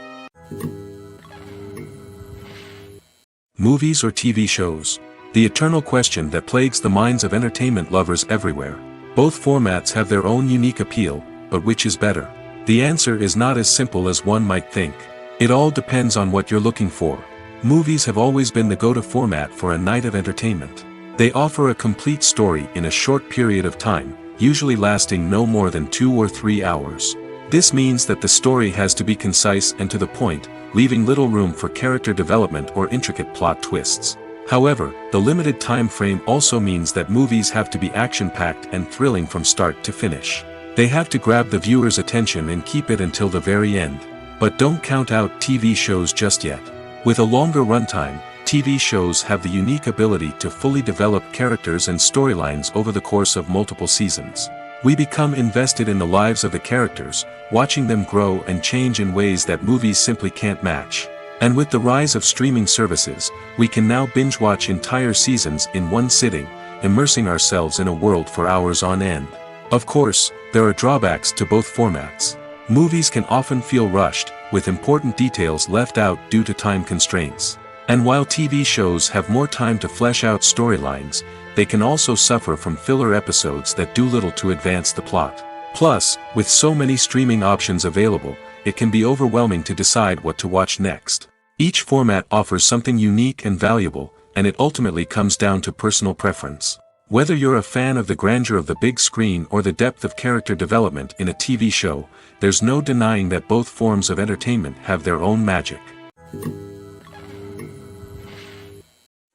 Movies or TV shows? The eternal question that plagues the minds of entertainment lovers everywhere. Both formats have their own unique appeal, but which is better? The answer is not as simple as one might think. It all depends on what you're looking for. Movies have always been the go-to format for a night of entertainment. They offer a complete story in a short period of time, usually lasting no more than 2 or 3 hours. This means that the story has to be concise and to the point, leaving little room for character development or intricate plot twists. However, the limited time frame also means that movies have to be action-packed and thrilling from start to finish. They have to grab the viewer's attention and keep it until the very end. But don't count out TV shows just yet. With a longer runtime, TV shows have the unique ability to fully develop characters and storylines over the course of multiple seasons. We become invested in the lives of the characters, watching them grow and change in ways that movies simply can't match. And with the rise of streaming services, we can now binge-watch entire seasons in one sitting, immersing ourselves in a world for hours on end. Of course, there are drawbacks to both formats. Movies can often feel rushed, with important details left out due to time constraints. And while TV shows have more time to flesh out storylines, they can also suffer from filler episodes that do little to advance the plot. Plus, with so many streaming options available, it can be overwhelming to decide what to watch next. Each format offers something unique and valuable, and it ultimately comes down to personal preference. Whether you're a fan of the grandeur of the big screen or the depth of character development in a TV show, there's no denying that both forms of entertainment have their own magic.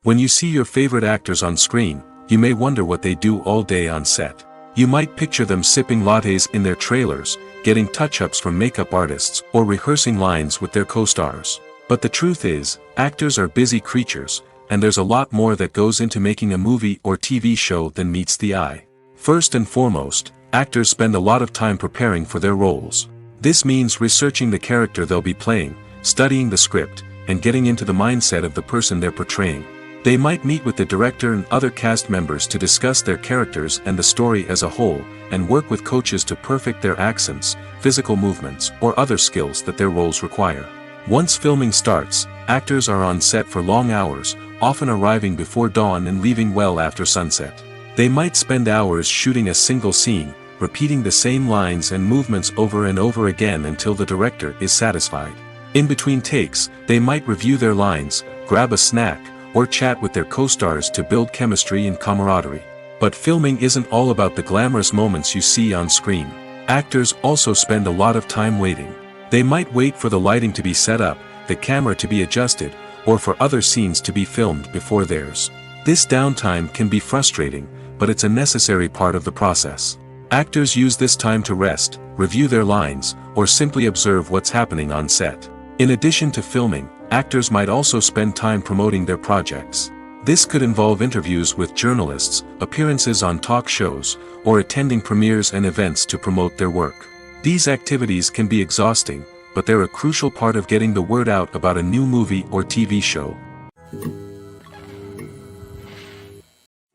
When you see your favorite actors on screen, you may wonder what they do all day on set. You might picture them sipping lattes in their trailers, getting touch-ups from makeup artists, or rehearsing lines with their co-stars. But the truth is, actors are busy creatures, and there's a lot more that goes into making a movie or TV show than meets the eye. First and foremost, actors spend a lot of time preparing for their roles. This means researching the character they'll be playing, studying the script, and getting into the mindset of the person they're portraying. They might meet with the director and other cast members to discuss their characters and the story as a whole, and work with coaches to perfect their accents, physical movements, or other skills that their roles require. Once filming starts, actors are on set for long hours, often arriving before dawn and leaving well after sunset. They might spend hours shooting a single scene, repeating the same lines and movements over and over again until the director is satisfied. In between takes, they might review their lines, grab a snack, or chat with their co-stars to build chemistry and camaraderie. But filming isn't all about the glamorous moments you see on screen. Actors also spend a lot of time waiting. They might wait for the lighting to be set up, the camera to be adjusted, or for other scenes to be filmed before theirs. This downtime can be frustrating, but it's a necessary part of the process. Actors use this time to rest, review their lines, or simply observe what's happening on set. In addition to filming, actors might also spend time promoting their projects. This could involve interviews with journalists, appearances on talk shows, or attending premieres and events to promote their work. These activities can be exhausting, but they're a crucial part of getting the word out about a new movie or TV show.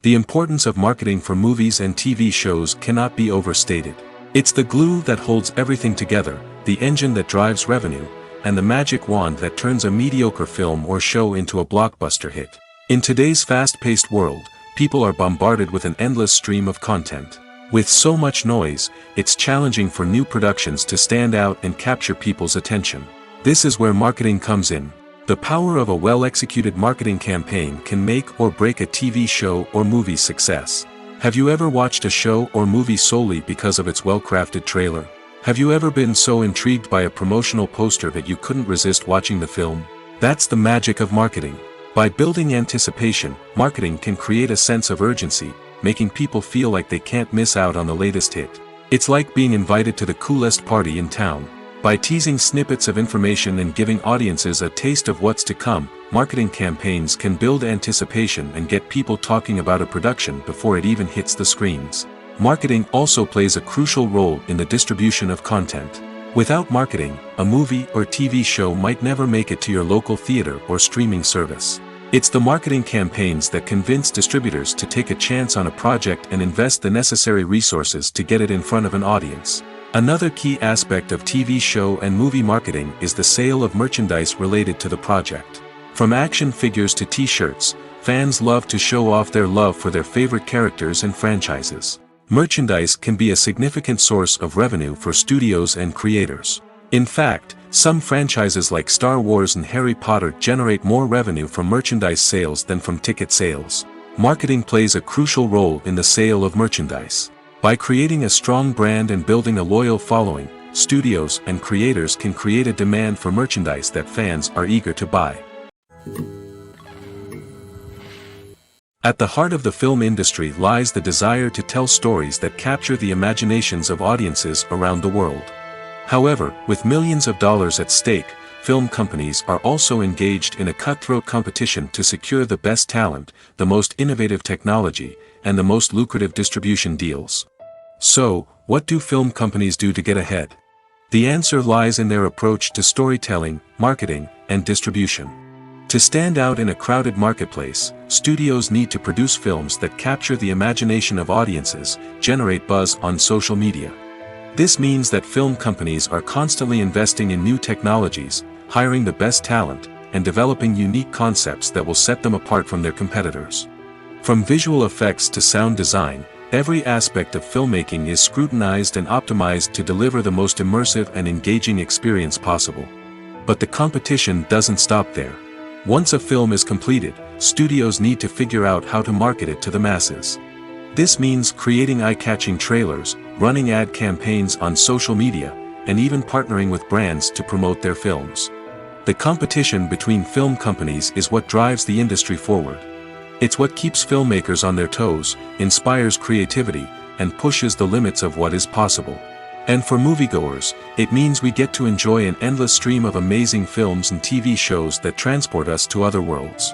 The importance of marketing for movies and TV shows cannot be overstated. It's the glue that holds everything together, the engine that drives revenue, and the magic wand that turns a mediocre film or show into a blockbuster hit. In today's fast-paced world, people are bombarded with an endless stream of content. With so much noise, it's challenging for new productions to stand out and capture people's attention. This is where marketing comes in. The power of a well-executed marketing campaign can make or break a TV show or movie's success. Have you ever watched a show or movie solely because of its well-crafted trailer? Have you ever been so intrigued by a promotional poster that you couldn't resist watching the film? That's the magic of marketing. By building anticipation, marketing can create a sense of urgency, making people feel like they can't miss out on the latest hit. It's like being invited to the coolest party in town. By teasing snippets of information and giving audiences a taste of what's to come, marketing campaigns can build anticipation and get people talking about a production before it even hits the screens. Marketing also plays a crucial role in the distribution of content. Without marketing, a movie or TV show might never make it to your local theater or streaming service. It's the marketing campaigns that convince distributors to take a chance on a project and invest the necessary resources to get it in front of an audience. Another key aspect of TV show and movie marketing is the sale of merchandise related to the project. From action figures to t-shirts, fans love to show off their love for their favorite characters and franchises. Merchandise can be a significant source of revenue for studios and creators. In fact, some franchises like Star Wars and Harry Potter generate more revenue from merchandise sales than from ticket sales. Marketing plays a crucial role in the sale of merchandise. By creating a strong brand and building a loyal following, studios and creators can create a demand for merchandise that fans are eager to buy. At the heart of the film industry lies the desire to tell stories that capture the imaginations of audiences around the world. However, with millions of dollars at stake, film companies are also engaged in a cutthroat competition to secure the best talent, the most innovative technology, and the most lucrative distribution deals. So, what do film companies do to get ahead? The answer lies in their approach to storytelling, marketing, and distribution. To stand out in a crowded marketplace, studios need to produce films that capture the imagination of audiences, generate buzz on social media. This means that film companies are constantly investing in new technologies, hiring the best talent, and developing unique concepts that will set them apart from their competitors. From visual effects to sound design, every aspect of filmmaking is scrutinized and optimized to deliver the most immersive and engaging experience possible. But the competition doesn't stop there. Once a film is completed, studios need to figure out how to market it to the masses. This means creating eye-catching trailers, running ad campaigns on social media, and even partnering with brands to promote their films. The competition between film companies is what drives the industry forward. It's what keeps filmmakers on their toes, inspires creativity, and pushes the limits of what is possible. And for moviegoers, it means we get to enjoy an endless stream of amazing films and TV shows that transport us to other worlds.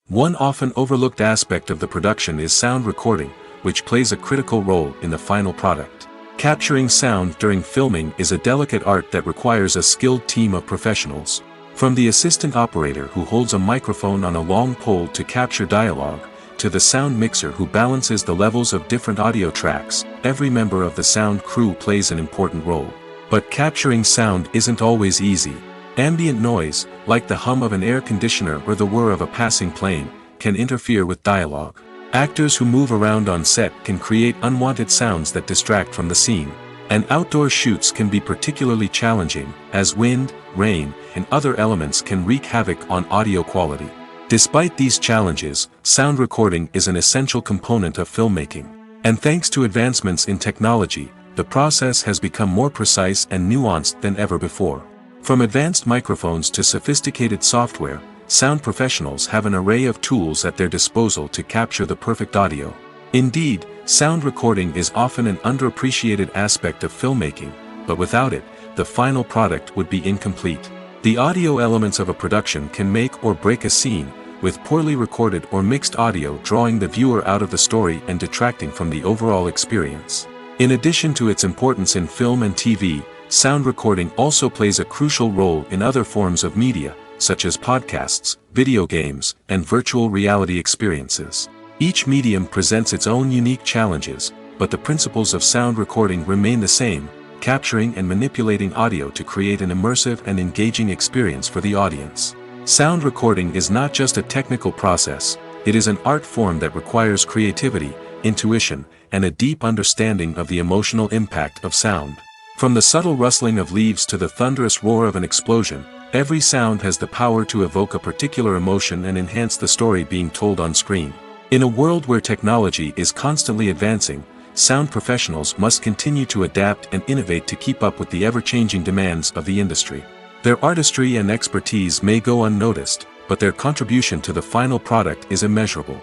One often overlooked aspect of the production is sound recording, which plays a critical role in the final product. Capturing sound during filming is a delicate art that requires a skilled team of professionals. From the assistant operator who holds a microphone on a long pole to capture dialogue, to the sound mixer who balances the levels of different audio tracks, every member of the sound crew plays an important role. But capturing sound isn't always easy. Ambient noise, like the hum of an air conditioner or the whir of a passing plane, can interfere with dialogue. Actors who move around on set can create unwanted sounds that distract from the scene. And outdoor shoots can be particularly challenging, as wind, rain, and other elements can wreak havoc on audio quality. Despite these challenges, sound recording is an essential component of filmmaking. And thanks to advancements in technology, the process has become more precise and nuanced than ever before. From advanced microphones to sophisticated software, sound professionals have an array of tools at their disposal to capture the perfect audio. Indeed, sound recording is often an underappreciated aspect of filmmaking, but without it, the final product would be incomplete. The audio elements of a production can make or break a scene, with poorly recorded or mixed audio drawing the viewer out of the story and detracting from the overall experience. In addition to its importance in film and TV, sound recording also plays a crucial role in other forms of media, such as podcasts, video games, and virtual reality experiences. Each medium presents its own unique challenges, but the principles of sound recording remain the same: capturing and manipulating audio to create an immersive and engaging experience for the audience. Sound recording is not just a technical process, it is an art form that requires creativity, intuition, and a deep understanding of the emotional impact of sound. From the subtle rustling of leaves to the thunderous roar of an explosion, every sound has the power to evoke a particular emotion and enhance the story being told on screen. In a world where technology is constantly advancing, sound professionals must continue to adapt and innovate to keep up with the ever-changing demands of the industry. Their artistry and expertise may go unnoticed, but their contribution to the final product is immeasurable.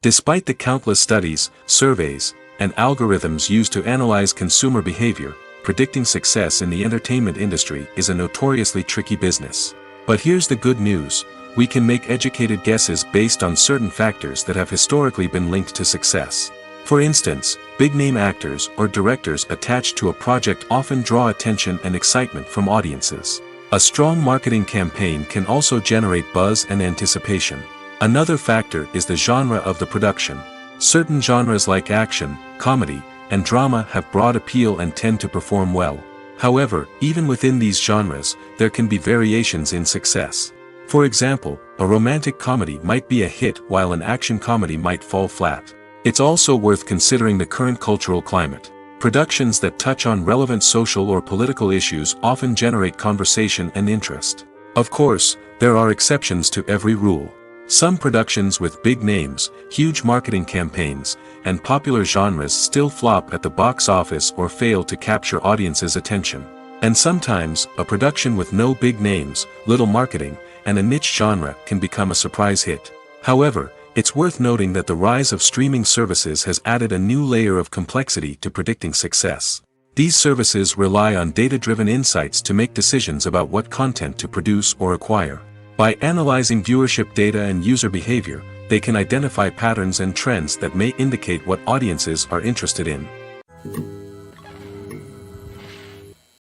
Despite the countless studies, surveys, and algorithms used to analyze consumer behavior, predicting success in the entertainment industry is a notoriously tricky business. But here's the good news: we can make educated guesses based on certain factors that have historically been linked to success. For instance, big-name actors or directors attached to a project often draw attention and excitement from audiences. A strong marketing campaign can also generate buzz and anticipation. Another factor is the genre of the production. Certain genres like action, comedy, and drama have broad appeal and tend to perform well. However, even within these genres, there can be variations in success. For example, a romantic comedy might be a hit while an action comedy might fall flat. It's also worth considering the current cultural climate. Productions that touch on relevant social or political issues often generate conversation and interest. Of course, there are exceptions to every rule. Some productions with big names, huge marketing campaigns, and popular genres still flop at the box office or fail to capture audiences' attention. And sometimes, a production with no big names, little marketing, and a niche genre can become a surprise hit. However, it's worth noting that the rise of streaming services has added a new layer of complexity to predicting success. These services rely on data-driven insights to make decisions about what content to produce or acquire. By analyzing viewership data and user behavior, they can identify patterns and trends that may indicate what audiences are interested in.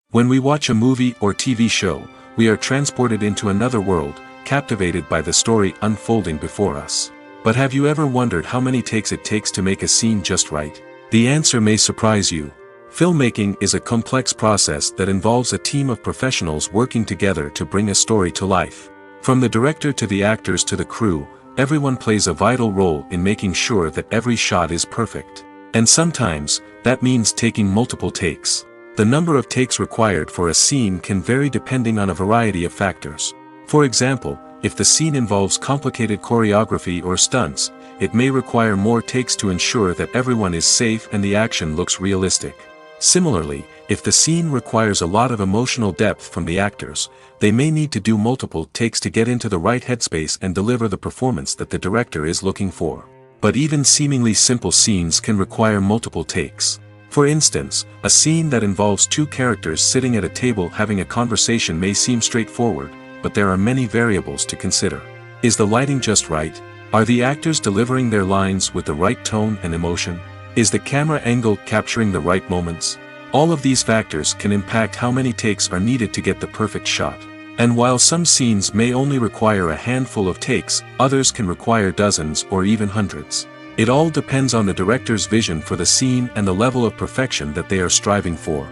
When we watch a movie or TV show, we are transported into another world, captivated by the story unfolding before us. But have you ever wondered how many takes it takes to make a scene just right? The answer may surprise you. Filmmaking is a complex process that involves a team of professionals working together to bring a story to life. From the director to the actors to the crew, everyone plays a vital role in making sure that every shot is perfect. And sometimes, that means taking multiple takes. The number of takes required for a scene can vary depending on a variety of factors. For example, if the scene involves complicated choreography or stunts, it may require more takes to ensure that everyone is safe and the action looks realistic. Similarly, if the scene requires a lot of emotional depth from the actors, they may need to do multiple takes to get into the right headspace and deliver the performance that the director is looking for. But even seemingly simple scenes can require multiple takes. For instance, a scene that involves two characters sitting at a table having a conversation may seem straightforward, but there are many variables to consider. Is the lighting just right? Are the actors delivering their lines with the right tone and emotion? Is the camera angle capturing the right moments? All of these factors can impact how many takes are needed to get the perfect shot. And while some scenes may only require a handful of takes, others can require dozens or even hundreds. It all depends on the director's vision for the scene and the level of perfection that they are striving for.